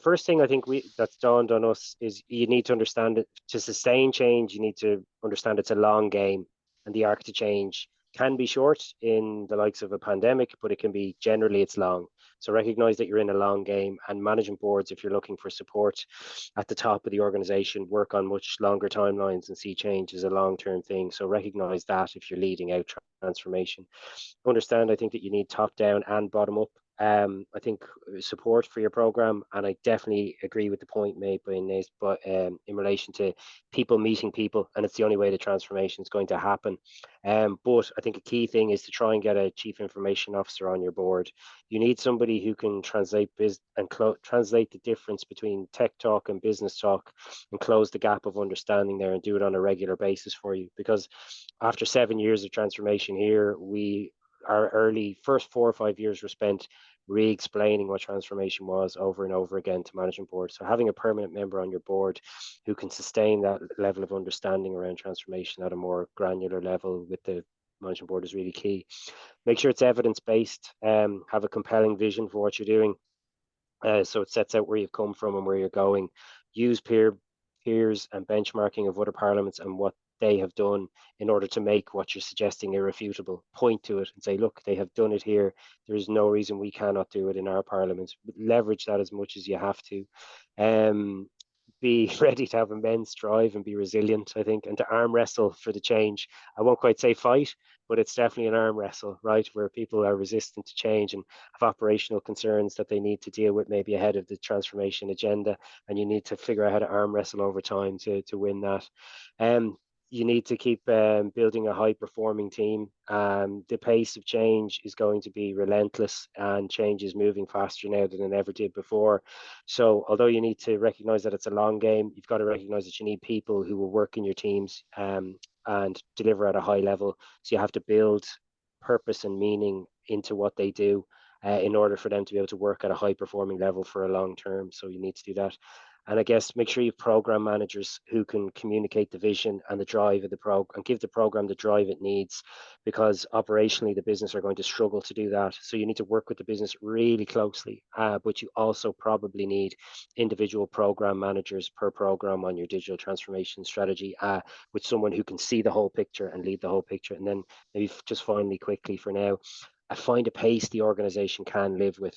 first thing I think that's dawned on us is you need to understand that to sustain change, you need to understand it's a long game, and the arc to change can be short in the likes of a pandemic, but it can be generally it's long. So recognize that you're in a long game, and management boards, if you're looking for support at the top of the organization, work on much longer timelines and see change as a long-term thing. So recognize that if you're leading out transformation. Understand, I think that you need top down and bottom up. I think support for your program, and I definitely agree with the point made by Inés, but in relation to people meeting people, and it's the only way the transformation is going to happen. But I think a key thing is to try and get a chief information officer on your board. You need somebody who can translate translate the difference between tech talk and business talk, and close the gap of understanding there, and do it on a regular basis for you. Because after 7 years of transformation here, our early first 4 or 5 years were spent re-explaining what transformation was over and over again to management board. So having a permanent member on your board who can sustain that level of understanding around transformation at a more granular level with the management board is really key. Make sure it's evidence-based, have a compelling vision for what you're doing. So it sets out where you've come from and where you're going. Use peers and benchmarking of other parliaments and what they have done in order to make what you're suggesting irrefutable. Point to it and say, look, they have done it here. There is no reason we cannot do it in our parliaments. Leverage that as much as you have to. Be ready to have immense drive and be resilient, I think, and to arm wrestle for the change. I won't quite say fight, but it's definitely an arm wrestle, right? Where people are resistant to change and have operational concerns that they need to deal with maybe ahead of the transformation agenda. And you need to figure out how to arm wrestle over time to win that. You need to keep building a high performing team. The pace of change is going to be relentless, and change is moving faster now than it ever did before. So although you need to recognize that it's a long game, you've got to recognize that you need people who will work in your teams and deliver at a high level. So you have to build purpose and meaning into what they do in order for them to be able to work at a high performing level for a long term. So you need to do that. And I guess make sure you have program managers who can communicate the vision and the drive of the program and give the program the drive it needs, because operationally the business are going to struggle to do that. So you need to work with the business really closely, but you also probably need individual program managers per program on your digital transformation strategy, with someone who can see the whole picture and lead the whole picture. And then maybe just finally quickly for now, I find a pace the organization can live with.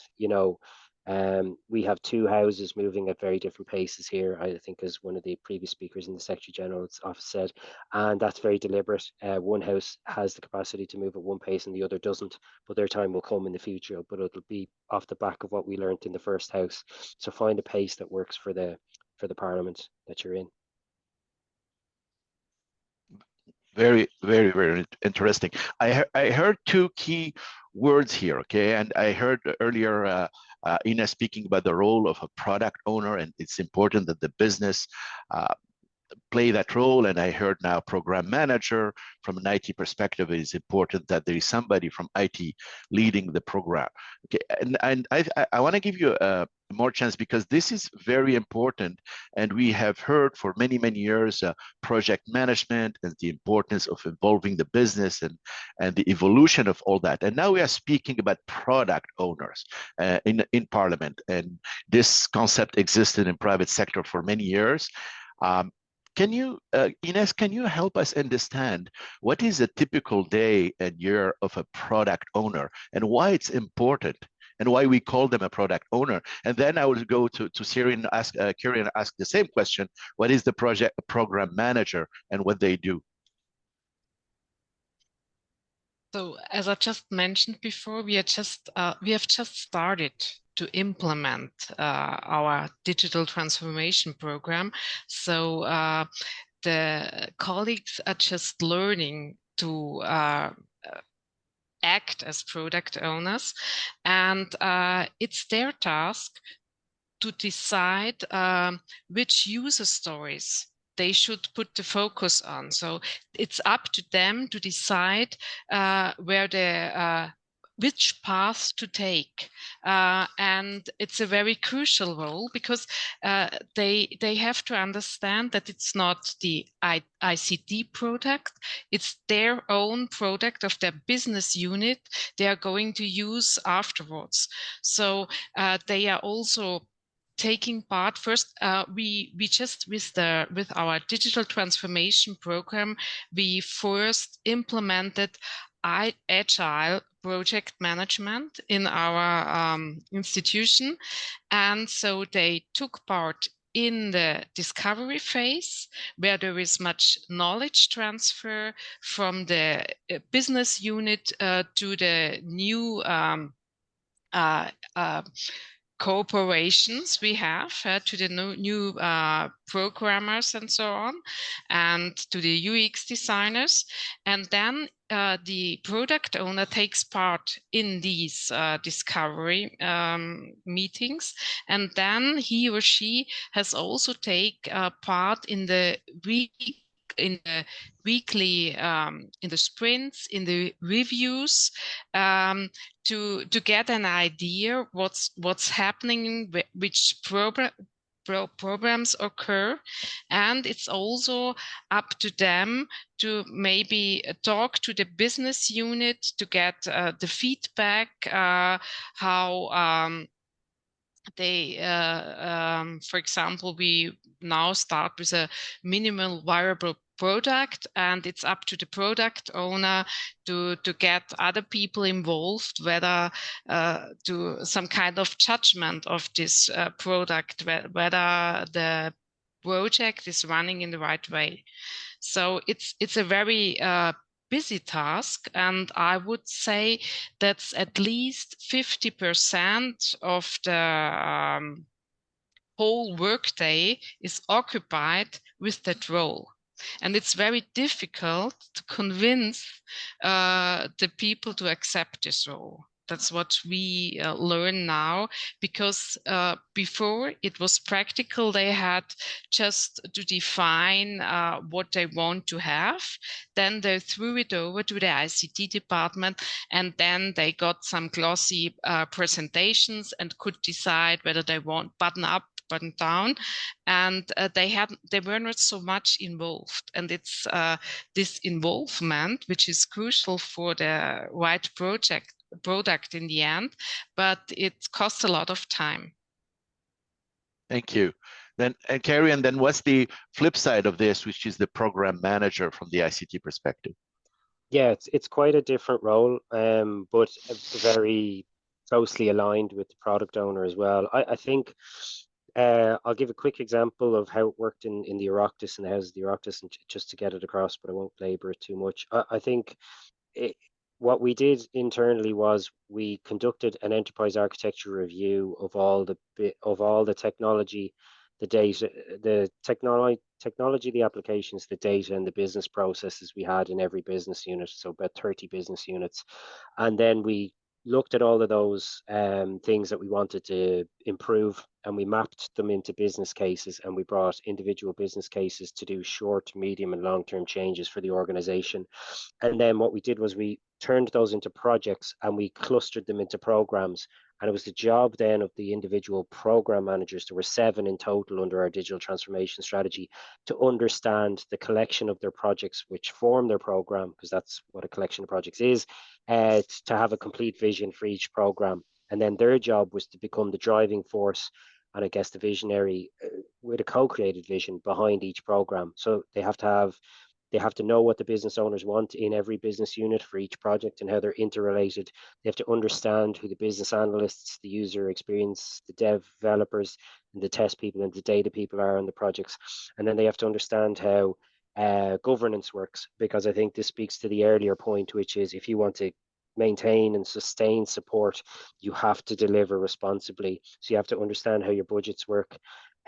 We have 2 houses moving at very different paces here, I think, as one of the previous speakers in the Secretary General's office said, and that's very deliberate. One house has the capacity to move at one pace and the other doesn't, but their time will come in the future, but it'll be off the back of what we learned in the first house. So find a pace that works for the parliament that you're in. Very, very, very interesting. I heard 2 key words here, okay? And I heard earlier Ina speaking about the role of a product owner, and it's important that the business play that role. And I heard now program manager. From an IT perspective, it is important that there is somebody from IT leading the program. Okay, and I want to give you more chance, because this is very important, and we have heard for many years project management and the importance of involving the business and the evolution of all that. And now we are speaking about product owners in Parliament, and this concept existed in private sector for many years. Can you, Inés, can you help us understand what is a typical day and year of a product owner, and why it's important and why we call them a product owner. And then I will go to Siri and ask the same question: what is the program manager and what they do? So, as I just mentioned before, we have just started to implement our digital transformation program. So the colleagues are just learning to act as product owners, and it's their task to decide which user stories they should put the focus on. So it's up to them to decide which path to take, and it's a very crucial role, because they have to understand that it's not the ICT product, it's their own product of their business unit they are going to use afterwards. So they are also taking part. First, we just with our digital transformation program, we first implemented agile project management in our institution, and so they took part in the discovery phase, where there is much knowledge transfer from the business unit to the new cooperations we have, to the new programmers and so on, and to the UX designers. And then the product owner takes part in these discovery meetings, and then he or she has also take part in the weekly, in the sprints, in the reviews, to get an idea what's happening, which programs occur. And it's also up to them to maybe talk to the business unit to get the feedback, how they, for example, we now start with a minimal viable product, and it's up to the product owner to get other people involved, whether to some kind of judgment of this product, whether the project is running in the right way. So it's a very busy task, and I would say that's at least 50% of the whole workday is occupied with that role. And it's very difficult to convince the people to accept this role. That's what we learn now, because before it was practical. They had just to define what they want to have. Then they threw it over to the ICT department, and then they got some glossy presentations and could decide whether they want button up, button down, and they were not so much involved. And it's this involvement which is crucial for the right product in the end, but it costs a lot of time. Thank you. Then, and Carrie, and then what's the flip side of this, which is the program manager from the ICT perspective? Yeah, it's quite a different role, but very closely aligned with the product owner as well. I think I'll give a quick example of how it worked in the Oireachtas and the House of the Oireachtas, and just to get it across, but I won't labor it too much. I think what we did internally was we conducted an enterprise architecture review of all the technology, the data, the technology, the applications, the data, and the business processes we had in every business unit, so about 30 business units. And then we looked at all of those things that we wanted to improve, and we mapped them into business cases, and we brought individual business cases to do short, medium, and long-term changes for the organization. And then what we did was we turned those into projects, and we clustered them into programs. And it was the job then of the individual program managers, there were 7 in total under our digital transformation strategy, to understand the collection of their projects which form their program, because that's what a collection of projects is, to have a complete vision for each program. And then their job was to become the driving force, and I guess the visionary with a co-created vision behind each program. So they have to have They have to know what the business owners want in every business unit for each project and how they're interrelated. They have to understand who the business analysts, the user experience, the developers, and the test people and the data people are on the projects. And then they have to understand how governance works, because I think this speaks to the earlier point, which is if you want to maintain and sustain support, you have to deliver responsibly. So you have to understand how your budgets work.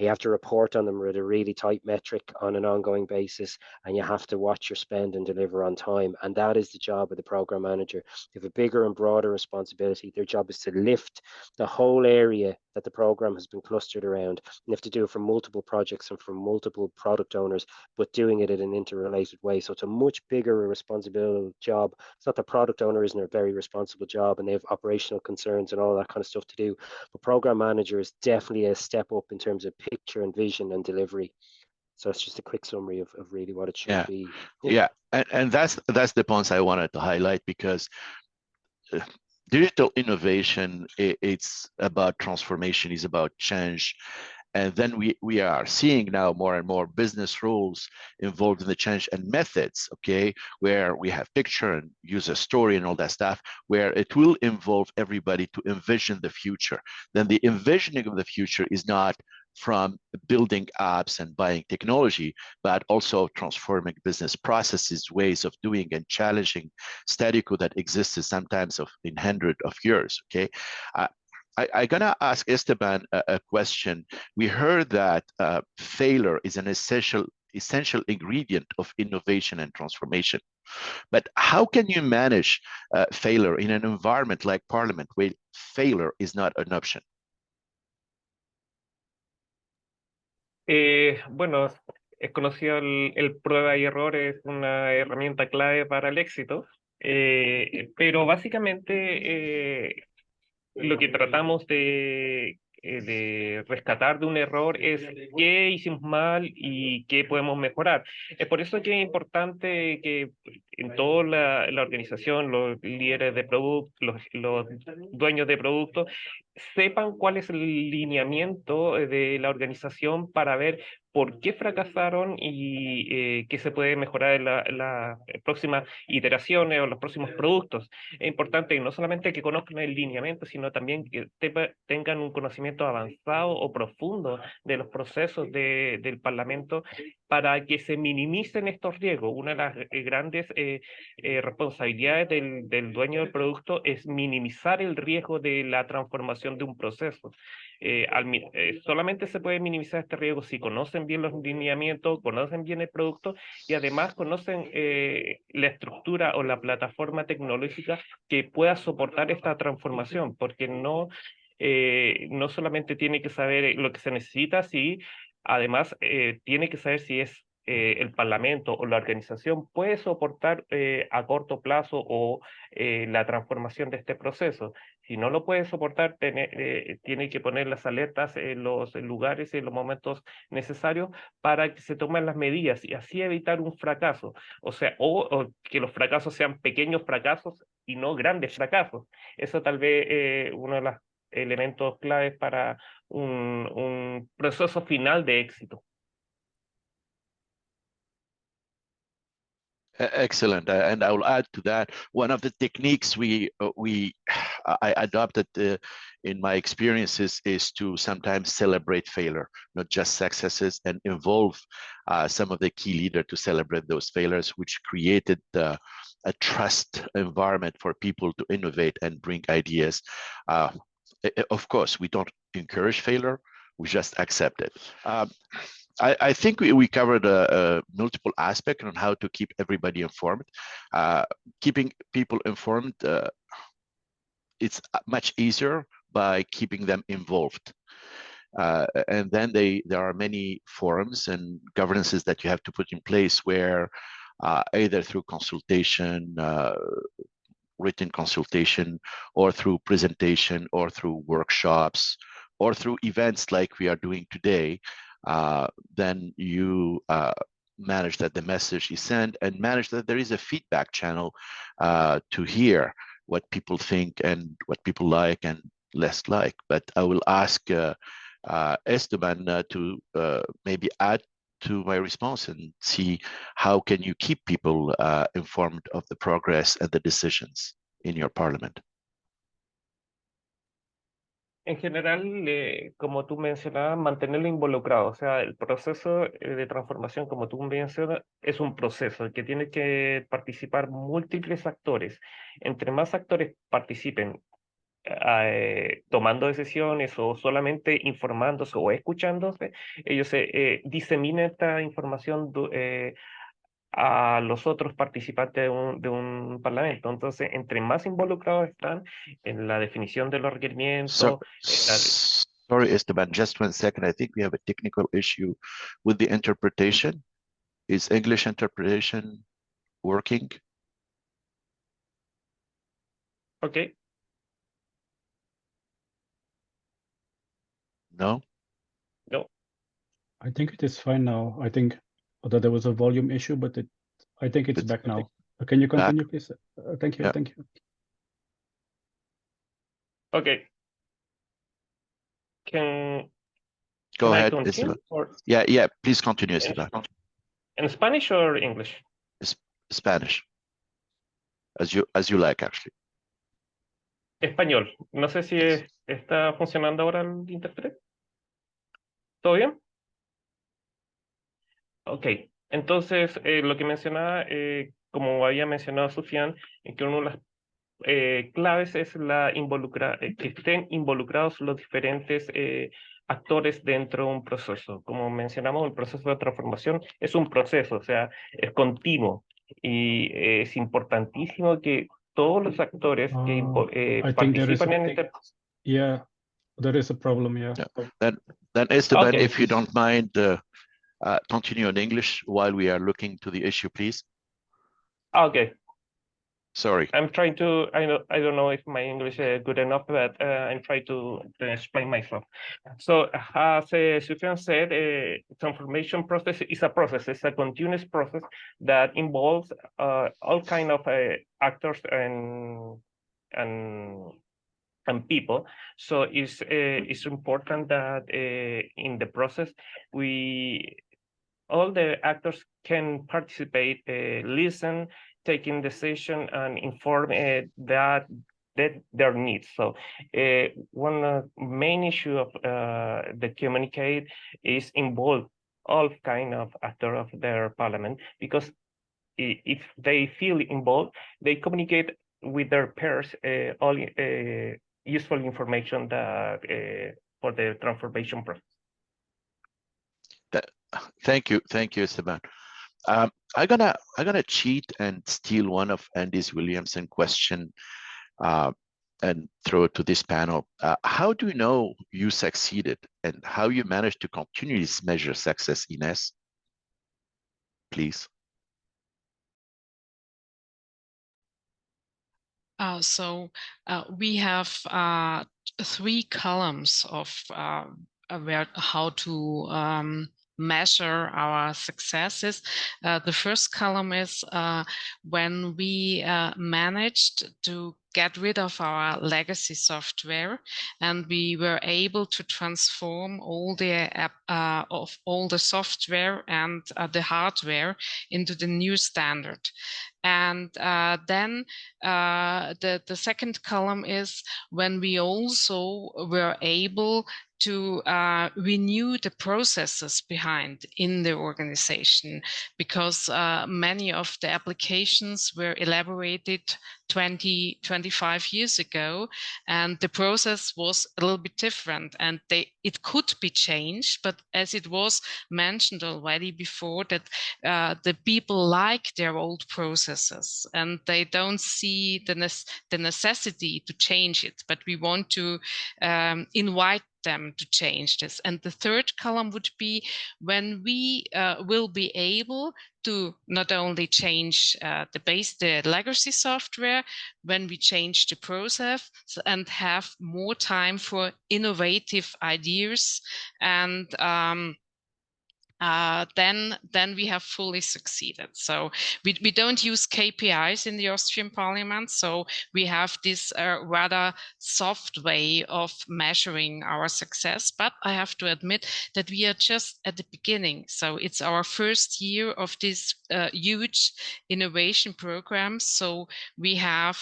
You have to report on them with a really tight metric on an ongoing basis, and you have to watch your spend and deliver on time. And that is the job of the program manager. They have a bigger and broader responsibility. Their job is to lift the whole area that the program has been clustered around. And they have to do it for multiple projects and for multiple product owners, but doing it in an interrelated way. So it's a much bigger responsibility job. It's not the product owner isn't a very responsible job and they have operational concerns and all that kind of stuff to do. But program manager is definitely a step up in terms of picture and vision and delivery. So it's just a quick summary of really what it should be. Yeah, and that's the points I wanted to highlight, because digital innovation, it's about transformation, it's about change. And then we are seeing now more and more business rules involved in the change and methods, okay, where we have picture and user story and all that stuff, where it will involve everybody to envision the future. Then the envisioning of the future is not from building apps and buying technology, but also transforming business processes, ways of doing, and challenging status quo that existed sometimes in hundreds of years, okay? I'm gonna ask Esteban a question. We heard that failure is an essential ingredient of innovation and transformation. But how can you manage failure in an environment like Parliament where failure is not an option? Bueno, es conocido el prueba y error, es una herramienta clave para el éxito, pero básicamente lo que tratamos de rescatar de un error es qué hicimos mal y qué podemos mejorar. Es por eso que es importante que en toda la organización, los líderes de producto, los dueños de producto, sepan cuál es el lineamiento de la organización para ver por qué fracasaron y qué se puede mejorar en las próximas iteraciones o los próximos productos. Es importante no solamente que conozcan el lineamiento, sino también que tengan un conocimiento avanzado o profundo de los procesos del Parlamento para que se minimicen estos riesgos. Una de las grandes responsabilidades del dueño del producto es minimizar el riesgo de la transformación de un proceso. Solamente se puede minimizar este riesgo si conocen bien los lineamientos, conocen bien el producto y además conocen la estructura o la plataforma tecnológica que pueda soportar esta transformación, porque no solamente tiene que saber lo que se necesita, sí, además tiene que saber si es el Parlamento o la organización puede soportar a corto plazo o la transformación de este proceso. Si no lo puede soportar, tiene que poner las alertas en los lugares y en los momentos necesarios para que se tomen las medidas y así evitar un fracaso. O sea, o que los fracasos sean pequeños fracasos y no grandes fracasos. Eso tal vez uno de los elementos claves para un proceso final de éxito. Excellent, and I will add to that. One of the techniques I adopted in my experiences is to sometimes celebrate failure, not just successes, and involve some of the key leaders to celebrate those failures, which created a trust environment for people to innovate and bring ideas. Of course, we don't encourage failure; we just accept it. I think we covered multiple aspects on how to keep everybody informed. Keeping people informed, it's much easier by keeping them involved. And then there are many forums and governances that you have to put in place where either through consultation, written consultation, or through presentation, or through workshops, or through events like we are doing today, then you manage that the message is sent and manage that there is a feedback channel to hear what people think and what people like and less like. But I will ask Esteban to maybe add to my response and see how can you keep people informed of the progress and the decisions in your parliament. En general, como tú mencionabas, mantenerlo involucrado. O sea, el proceso de transformación, como tú mencionas, es un proceso que tiene que participar múltiples actores. Entre más actores participen tomando decisiones o solamente informándose o escuchándose, ellos diseminan esta información a los otros participantes de un parlamento. Entonces, entre más involucrados están en la definición de los requerimientos. Sorry, Esteban, just 1 second. I think we have a technical issue with the interpretation. Is English interpretation working? Okay. No? No. I think it is fine now. I think that there was a volume issue, but I think it's back now. Can you continue, please? Thank you. Yeah. Thank you. Okay. Go I ahead, continue, Esteban. or Yeah, please continue, Esteban. in Spanish or English? Spanish. As you like, actually. Español. No sé si está funcionando ahora el intérprete. ¿Todo bien? Ok. Entonces, lo que mencionaba, como había mencionado Sufian, que una de las claves es que estén involucrados los diferentes actores dentro de un proceso. Como mencionamos, el proceso de transformación es un proceso, o sea, es continuo y es importantísimo que todos los actores que participan en este proceso. Yeah, there is a problem, yeah. Then Esteban, Okay. if you don't mind, continue in English while we are looking to the issue, please. Okay. Sorry. I'm trying to, I don't know if my English is good enough, but I'm trying to explain myself. So as Sufyan said, transformation process is a process. It's a continuous process that involves all kind of actors and people. So it's important that in the process, all the actors can participate, listen, taking decision, and inform that their needs. So one main issue of the communicate is involve all kind of actors of their parliament, because if they feel involved, they communicate with their peers all useful information that for the transformation process. Thank you, Esteban. I'm gonna cheat and steal one of Andy's Williamson question and throw it to this panel. How do you know you succeeded, and how you managed to continuously measure success, Ines? Please. So we have 3 columns of how to measure our successes. The first column is when we managed to get rid of our legacy software, and we were able to transform all the software and the hardware into the new standard. And then the second column is when we also were able to renew the processes behind in the organization, because many of the applications were elaborated 25 years ago, and the process was a little bit different, and it could be changed, but as it was mentioned already before, that the people like their old processes and they don't see the necessity to change it, but we want to invite them to change this. And the third column would be when we will be able to not only change the legacy software, when we change the process and have more time for innovative ideas and then we have fully succeeded. So we don't use KPIs in the Austrian Parliament. So we have this rather soft way of measuring our success. But I have to admit that we are just at the beginning. So it's our first year of this huge innovation program. So we have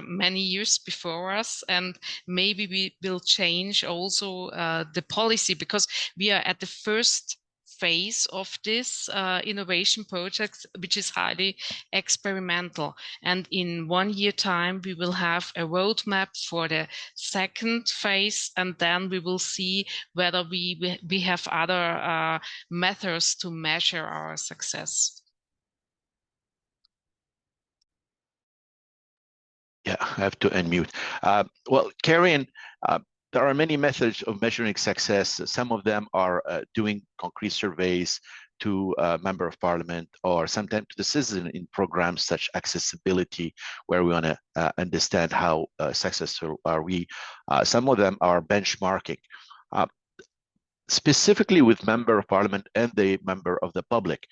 many years before us, and maybe we will change also the policy, because we are at the first phase of this innovation project, which is highly experimental. And in 1 year time, we will have a roadmap for the second phase, and then we will see whether we have other methods to measure our success. Yeah, I have to unmute. Well, Karen, there are many methods of measuring success. Some of them are doing concrete surveys to a member of parliament, or sometimes to the citizen in programs such accessibility, where we want to understand how successful are we. Some of them are benchmarking. Specifically with member of parliament and the member of the public,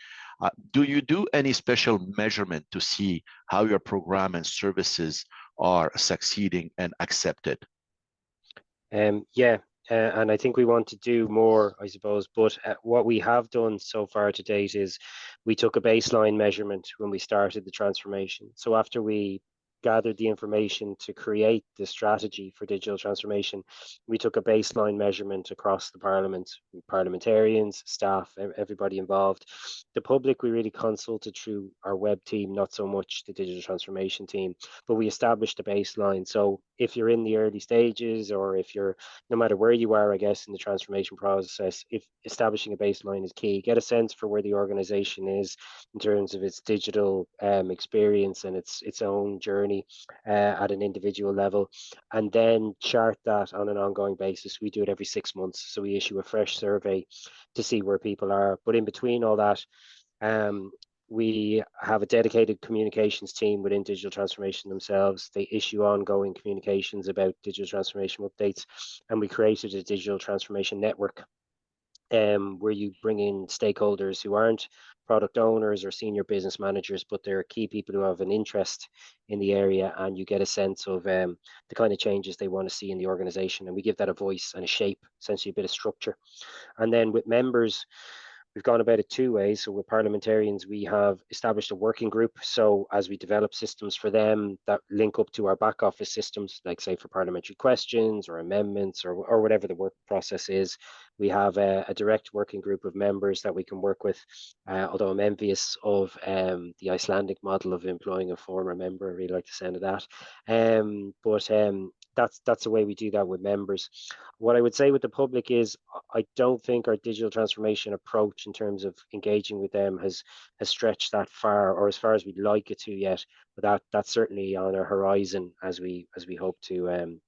do you do any special measurement to see how your program and services are succeeding and accepted? Yeah, and I think we want to do more, I suppose, but what we have done so far to date is we took a baseline measurement when we started the transformation. So after we gathered the information to create the strategy for digital transformation, we took a baseline measurement across the parliament, parliamentarians, staff, everybody involved. The public, we really consulted through our web team, not so much the digital transformation team, but we established a baseline. So if you're in the early stages, or if you're, no matter where you are, I guess, in the transformation process, if establishing a baseline is key. Get a sense for where the organization is in terms of its digital experience and its own journey at an individual level, and then chart that on an ongoing basis. We do it every 6 months, so we issue a fresh survey to see where people are. But in between all that, we have a dedicated communications team within digital transformation themselves. They issue ongoing communications about digital transformation updates, and we created a digital transformation network where you bring in stakeholders who aren't product owners or senior business managers, but they're key people who have an interest in the area, and you get a sense of the kind of changes they want to see in the organization, and we give that a voice and a shape, essentially a bit of structure. And then with members, we've gone about it 2 ways. So with parliamentarians, we have established a working group. So as we develop systems for them that link up to our back office systems, like say for parliamentary questions or amendments or whatever the work process is, we have a direct working group of members that we can work with. Although I'm envious of the Icelandic model of employing a former member, I really like the sound of that. That's the way we do that with members. What I would say with the public is, I don't think our digital transformation approach in terms of engaging with them has stretched that far, or as far as we'd like it to yet. But that's certainly on our horizon as we hope to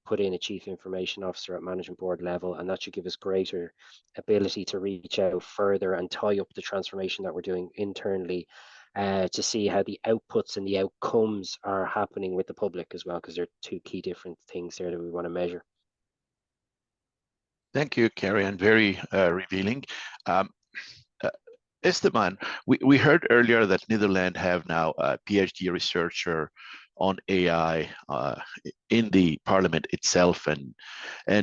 put in a chief information officer at management board level, and that should give us greater ability to reach out further and tie up the transformation that we're doing internally, to see how the outputs and the outcomes are happening with the public as well, because there are 2 key different things there that we want to measure. Thank you, Karen. Very revealing. Esteban, we heard earlier that Netherlands have now a PhD researcher on AI in the parliament itself, and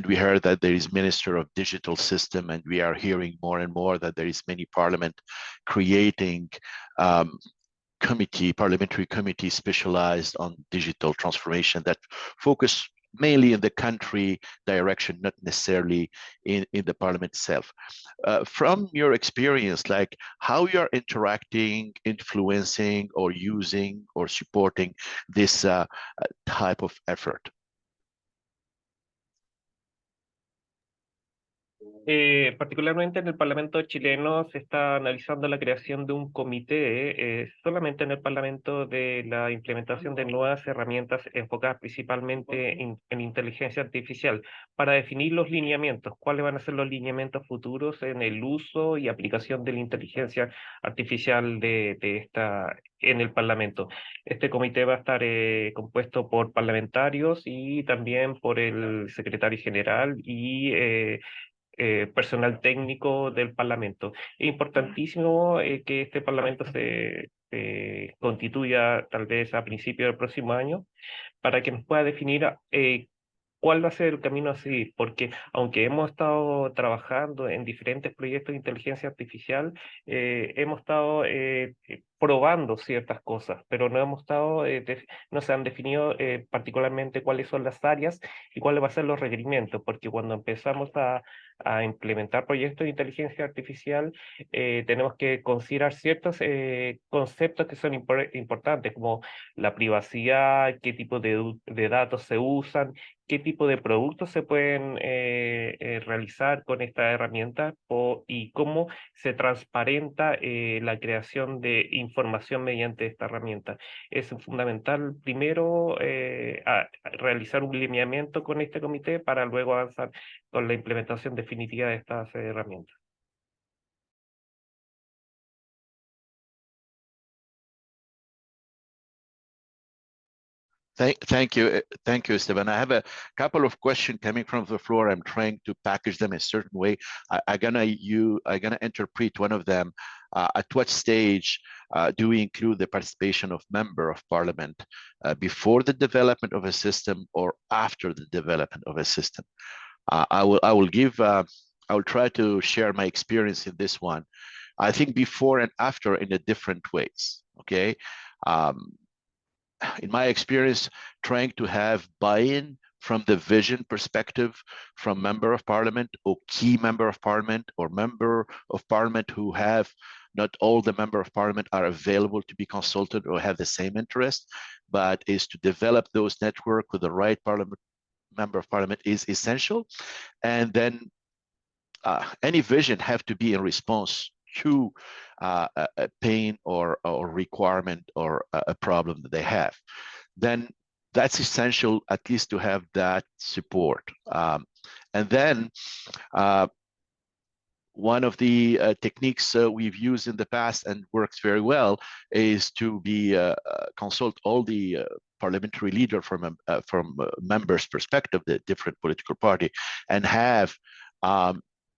we heard that there is Minister of Digital System, and we are hearing more and more that there is many parliament creating parliamentary committee specialized on digital transformation that focus mainly in the country direction, not necessarily in the parliament itself. From your experience, like how you're interacting, influencing, or using, or supporting this type of effort? Particularmente en el Parlamento chileno se está analizando la creación de un comité solamente en el Parlamento de la implementación de nuevas herramientas enfocadas principalmente en inteligencia artificial para definir los lineamientos, cuáles van a ser los lineamientos futuros en el uso y aplicación de la inteligencia artificial de esta en el Parlamento. Este comité va a estar compuesto por parlamentarios y también por el Secretario General y personal técnico del Parlamento. Es importantísimo que este Parlamento se constituya tal vez a principios del próximo año para que nos pueda definir cuál va a ser el camino a seguir, porque aunque hemos estado trabajando en diferentes proyectos de inteligencia artificial, hemos estado probando ciertas cosas, pero no hemos estado, no se han definido particularmente cuáles son las áreas y cuáles van a ser los requerimientos, porque cuando empezamos a implementar proyectos de inteligencia artificial, tenemos que considerar ciertos conceptos que son importantes, como la privacidad, qué tipo de datos se usan, qué tipo de productos se pueden realizar con esta herramienta y cómo se transparenta la creación de información mediante esta herramienta. Es fundamental primero realizar un lineamiento con este comité para luego avanzar con la implementación definitiva de estas herramientas. Thank you, Esteban. I have a couple of questions coming from the floor. I'm trying to package them a certain way. I'm gonna interpret one of them. At what stage do we include the participation of member of parliament before the development of a system or after the development of a system? I will try to share my experience in this one. I think before and after in a different ways. Okay. In my experience, trying to have buy-in from the vision perspective from member of parliament or key member of parliament or member of parliament who have not all the member of parliament are available to be consulted or have the same interest, but is to develop those network with the right member of parliament is essential. And then any vision have to be in response to a pain or requirement or a problem that they have. Then that's essential, at least to have that support. And then one of the techniques we've used in the past and works very well is to consult all the parliamentary leader from members' perspective, the different political party, and have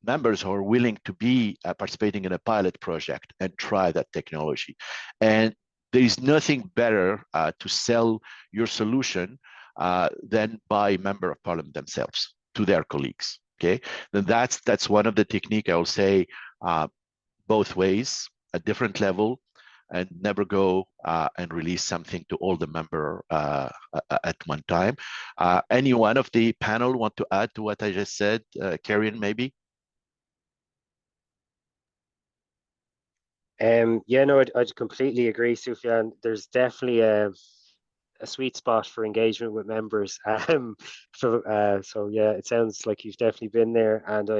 members who are willing to be participating in a pilot project and try that technology. And there is nothing better to sell your solution than by member of parliament themselves to their colleagues. Okay, then that's one of the technique I will say both ways, a different level, and never go and release something to all the member at one time. Any one of the panel want to add to what I just said? Karen, maybe? Yeah, no, I'd completely agree, Sufyan. There's definitely a sweet spot for engagement with members. So yeah, it sounds like you've definitely been there. And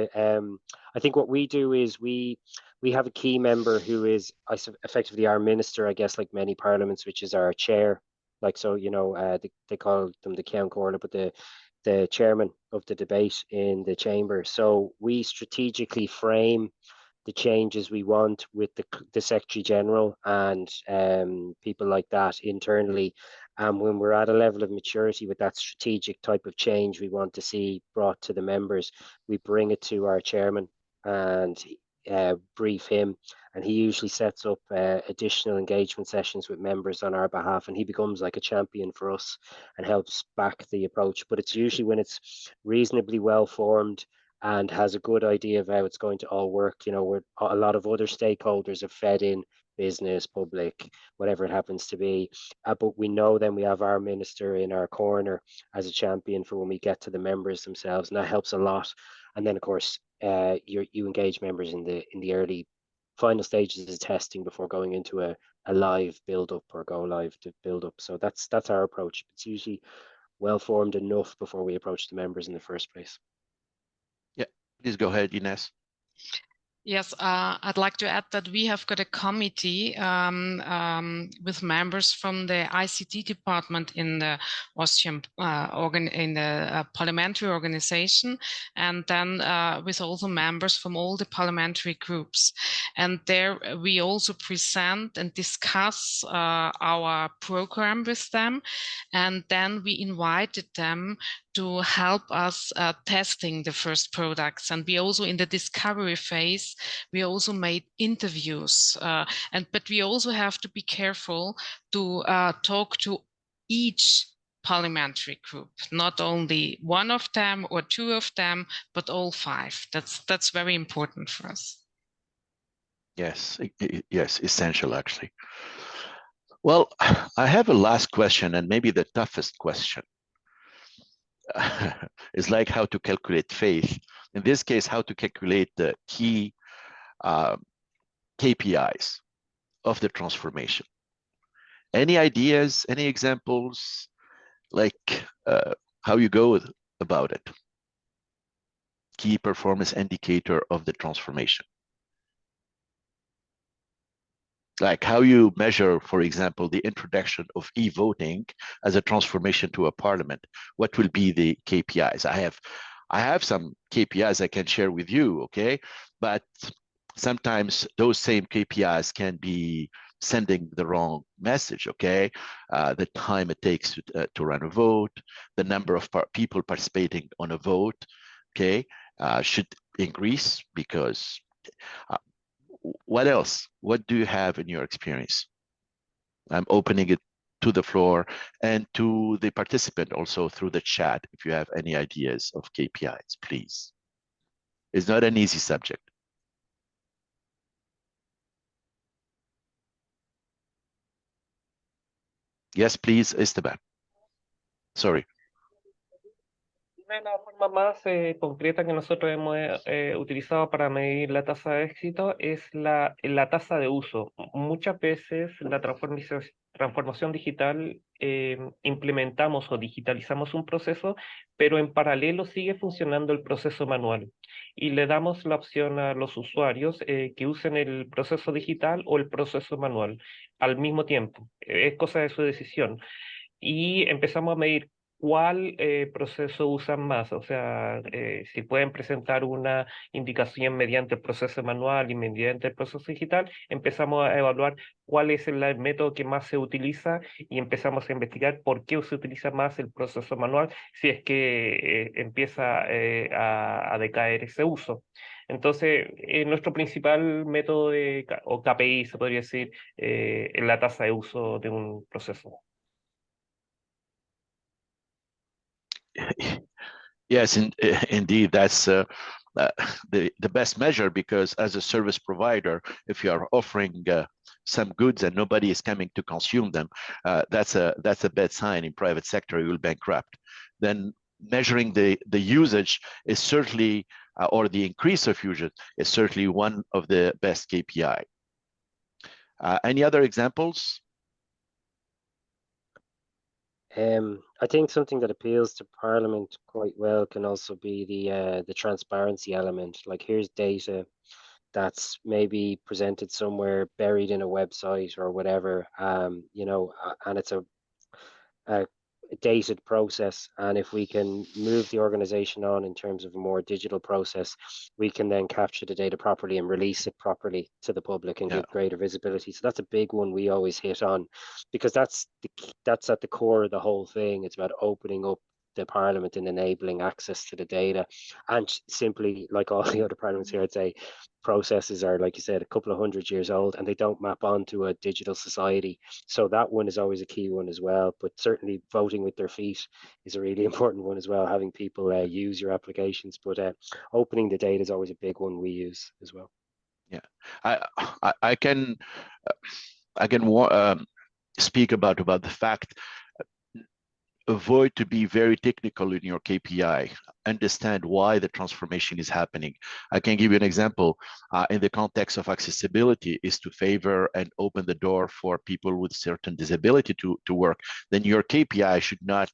I think what we do is we have a key member who is effectively our minister, I guess, like many parliaments, which is our chair. Like, so, you know, they call them the Ceann Comhairle, but the chairman of the debate in the chamber. So we strategically frame the changes we want with the Secretary General and people like that internally. And when we're at a level of maturity with that strategic type of change we want to see brought to the members, we bring it to our chairman and brief him. And he usually sets up additional engagement sessions with members on our behalf. And he becomes like a champion for us and helps back the approach. But it's usually when it's reasonably well formed and has a good idea of how it's going to all work. You know, where a lot of other stakeholders have fed in, business, public, whatever it happens to be. But we know then we have our minister in our corner as a champion for when we get to the members themselves, and that helps a lot. And then, of course, you engage members in the early final stages of testing before going into a live build up or go live to build up. So that's our approach. It's usually well formed enough before we approach the members in the first place. Yeah, please go ahead, Ines. Yes, I'd like to add that we have got a committee with members from the ICT department in the Austrian parliamentary organization, and then with also members from all the parliamentary groups. And there we also present and discuss our program with them, and then we invited them to help us testing the first products. And we also, in the discovery phase, we also made interviews, but we also have to be careful to talk to each parliamentary group, not only one of them or two of them, but all five. That's very important for us. Yes, yes, essential actually. Well, I have a last question, and maybe the toughest question. It's like how to calculate faith. In this case, how to calculate the key KPIs of the transformation. Any ideas, any examples, like how you go about it? Key performance indicator of the transformation. Like how you measure, for example, the introduction of e-voting as a transformation to a parliament. What will be the KPIs? I have some KPIs I can share with you, okay? But sometimes those same KPIs can be sending the wrong message, okay? The time it takes to run a vote, the number of people participating on a vote, okay, should increase because what else? What do you have in your experience? I'm opening it to the floor and to the participant also through the chat. If you have any ideas of KPIs, please. It's not an easy subject. Yes, please, Esteban. Sorry. La forma más concreta que nosotros hemos utilizado para medir la tasa de éxito es la tasa de uso. Muchas veces la transformación digital implementamos o digitalizamos un proceso, pero en paralelo sigue funcionando el proceso manual. Y le damos la opción a los usuarios que usen el proceso digital o el proceso manual al mismo tiempo. Es cosa de su decisión. Y empezamos a medir cuál proceso usan más, o sea, si pueden presentar una indicación mediante el proceso manual y mediante el proceso digital, empezamos a evaluar cuál es el método que más se utiliza y empezamos a investigar por qué se utiliza más el proceso manual si es que empieza a decaer ese uso. Entonces, nuestro principal método o KPI, se podría decir, es la tasa de uso de un proceso. Yes, indeed, that's the best measure, because as a service provider, if you are offering some goods and nobody is coming to consume them, that's a bad sign. In private sector, you will bankrupt. Then measuring the usage is certainly, or the increase of usage is certainly one of the best KPI. Any other examples? I think something that appeals to Parliament quite well can also be the transparency element. Like, here's data that's maybe presented somewhere buried in a website or whatever, you know, and it's a dated process, and if we can move the organization on in terms of a more digital process, we can then capture the data properly and release it properly to the public and give greater visibility. So that's a big one we always hit on, because that's at the core of the whole thing. It's about opening up the Parliament and enabling access to the data. And simply, like all the other parliaments here, I'd say processes are, like you said, a couple of 100 years old, and they don't map onto a digital society. So that one is always a key one as well. But certainly voting with their feet is a really important one as well, having people use your applications. But opening the data is always a big one we use as well. Yeah, I can speak about the fact, avoid to be very technical in your KPI. Understand why the transformation is happening. I can give you an example. In the context of accessibility, is to favor and open the door for people with certain disability to work. Then your KPI should not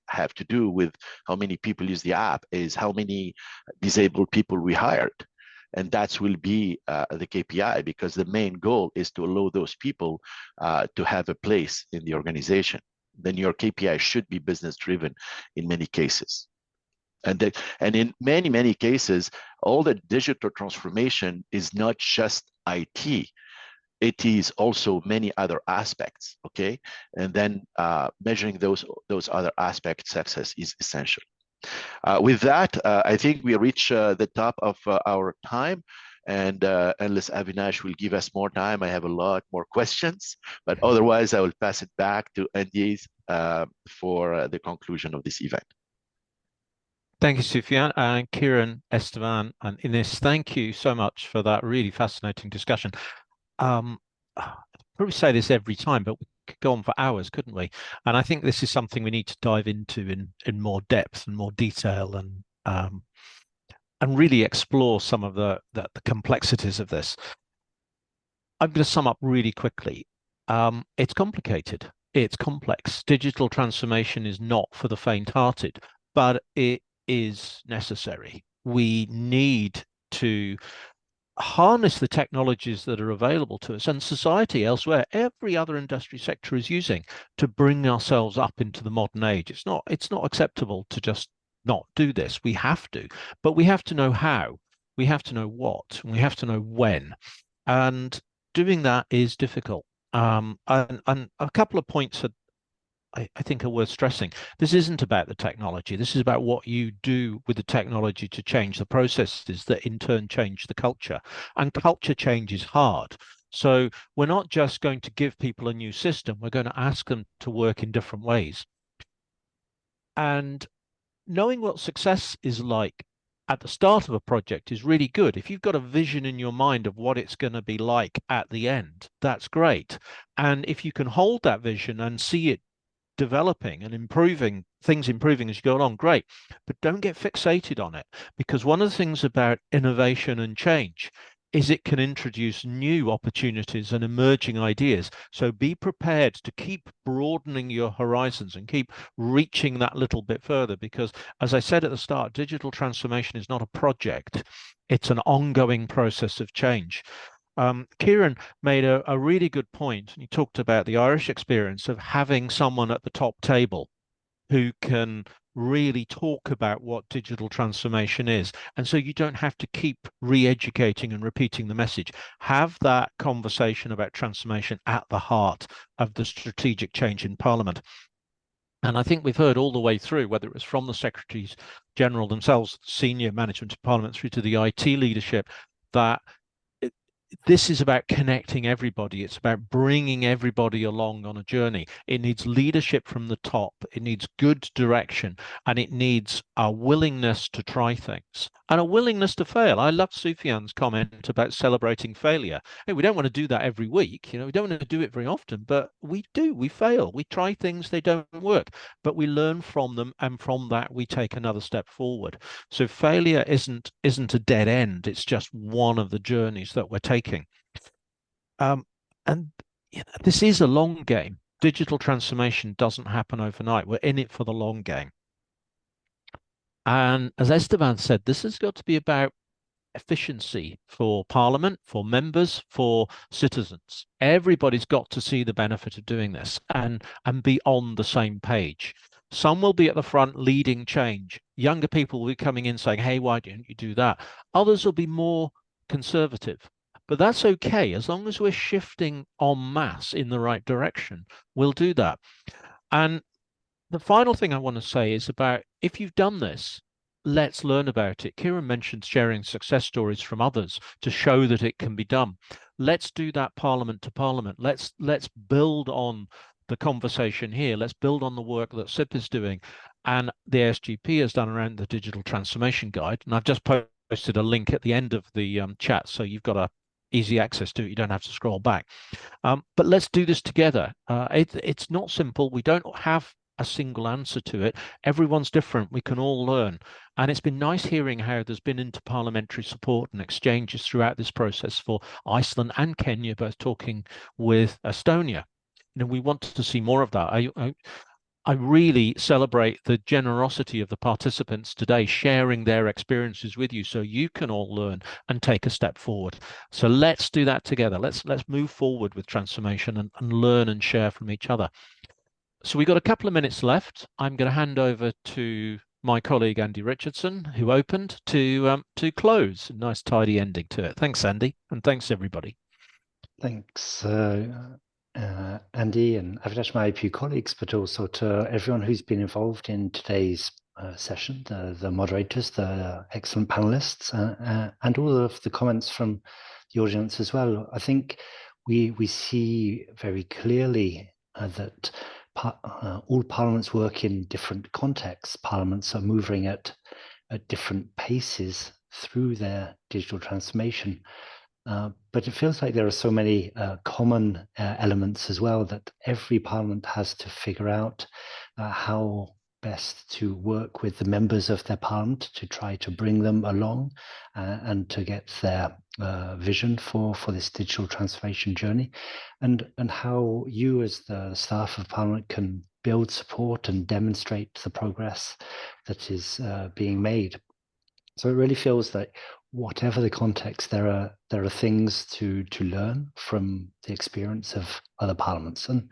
have to do with how many people use the app, is how many disabled people we hired. And that will be the KPI, because the main goal is to allow those people to have a place in the organization. Then your KPI should be business driven in many cases. And in many cases, all the digital transformation is not just IT. It is also many other aspects, okay? And then measuring those other aspects, success is essential. With that, I think we reach the top of our time. And unless Avinash will give us more time, I have a lot more questions. But otherwise, I will pass it back to Andy for the conclusion of this event. Thank you, Soufiane, and Kieran, Esteban, and Ines. Thank you so much for that really fascinating discussion. I'd probably say this every time, but we could go on for hours, couldn't we? And I think this is something we need to dive into in more depth and more detail, and really explore some of the complexities of this. I'm going to sum up really quickly. It's complicated. It's complex. Digital transformation is not for the faint-hearted, but it is necessary. We need to harness the technologies that are available to us, and society elsewhere, every other industry sector is using, to bring ourselves up into the modern age. It's not acceptable to just not do this. We have to, but we have to know how, we have to know what, and we have to know when. And doing that is difficult. And a couple of points that I think are worth stressing. This isn't about the technology. This is about what you do with the technology to change the processes that in turn change the culture. And culture change is hard. So we're not just going to give people a new system. We're going to ask them to work in different ways. And knowing what success is like at the start of a project is really good. If you've got a vision in your mind of what it's going to be like at the end, that's great. And if you can hold that vision and see it developing and improving, things improving as you go along, great. But don't get fixated on it, because one of the things about innovation and change is it can introduce new opportunities and emerging ideas. So be prepared to keep broadening your horizons and keep reaching that little bit further, because as I said at the start, digital transformation is not a project. It's an ongoing process of change. Kieran made a really good point. He talked about the Irish experience of having someone at the top table who can really talk about what digital transformation is. And so you don't have to keep re-educating and repeating the message. Have that conversation about transformation at the heart of the strategic change in Parliament. And I think we've heard all the way through, whether it was from the Secretaries General themselves, senior management of Parliament, through to the IT leadership, that this is about connecting everybody. It's about bringing everybody along on a journey. It needs leadership from the top. It needs good direction, and it needs a willingness to try things and a willingness to fail. I love Soufiane's comment about celebrating failure. Hey, we don't want to do that every week. We don't want to do it very often, but we do. We fail. We try things, they don't work, but we learn from them, and from that we take another step forward. So failure isn't a dead end. It's just one of the journeys that we're taking. And this is a long game. Digital transformation doesn't happen overnight. We're in it for the long game. And as Esteban said, this has got to be about efficiency for Parliament, for members, for citizens. Everybody's got to see the benefit of doing this and be on the same page. Some will be at the front leading change. Younger people will be coming in saying, hey, why don't you do that? Others will be more conservative. But that's okay. As long as we're shifting en masse in the right direction, we'll do that. And the final thing I want to say is about, if you've done this, let's learn about it. Kieran mentioned sharing success stories from others to show that it can be done. Let's do that Parliament to Parliament. Let's build on the conversation here. Let's build on the work that SIP is doing and the SGP has done around the Digital Transformation Guide. And I've just posted a link at the end of the chat, so you've got easy access to it. You don't have to scroll back. But let's do this together. It's not simple. We don't have a single answer to it. Everyone's different. We can all learn. And it's been nice hearing how there's been inter-parliamentary support and exchanges throughout this process for Iceland and Kenya, both talking with Estonia. We want to see more of that. I really celebrate the generosity of the participants today, sharing their experiences with you so you can all learn and take a step forward. So let's do that together. Let's move forward with transformation and learn and share from each other. So we've got a couple of minutes left. I'm going to hand over to my colleague, Andy Richardson, who opened, to close. A nice tidy ending to it. Thanks, Andy, and thanks, everybody. Thanks, Andy and Avilash, my IP colleagues, but also to everyone who's been involved in today's session, the moderators, the excellent panelists, and all of the comments from the audience as well. I think we see very clearly that all parliaments work in different contexts. Parliaments are moving at different paces through their digital transformation. But it feels like there are so many common elements as well that every parliament has to figure out how best to work with the members of their parliament to try to bring them along and to get their vision for this digital transformation journey, and how you as the staff of parliament can build support and demonstrate the progress that is being made. So it really feels like whatever the context, there are things to learn from the experience of other parliaments, and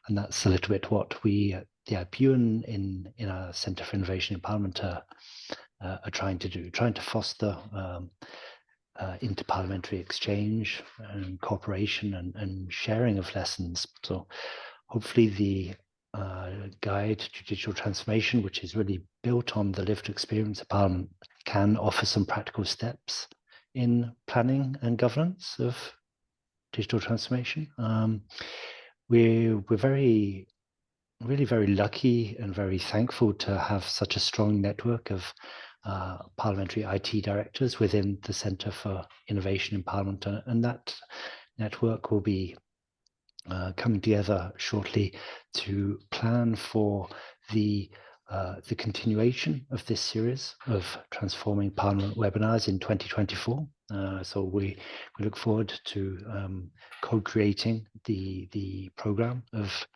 that's a little bit what we at the IPU in our Centre for Innovation in Parliament are trying to do, trying to foster inter-parliamentary exchange and cooperation and sharing of lessons. So hopefully the guide to digital transformation, which is really built on the lived experience of Parliament, can offer some practical steps in planning and governance of digital transformation. We're really very lucky and very thankful to have such a strong network of parliamentary IT directors within the Centre for Innovation in Parliament, and that network will be coming together shortly to plan for the continuation of this series of Transforming Parliament webinars in 2024. So we look forward to co-creating the program of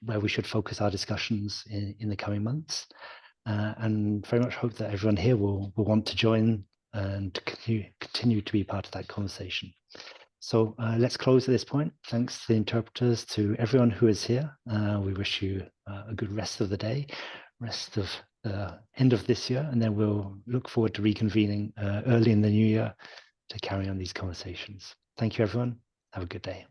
where we should focus our discussions in the coming months, and very much hope that everyone here will want to join and continue to be part of that conversation. So let's close at this point. Thanks to the interpreters, to everyone who is here. We wish you a good rest of the day, rest of the end of this year, and then we'll look forward to reconvening early in the new year to carry on these conversations. Thank you, everyone. Have a good day.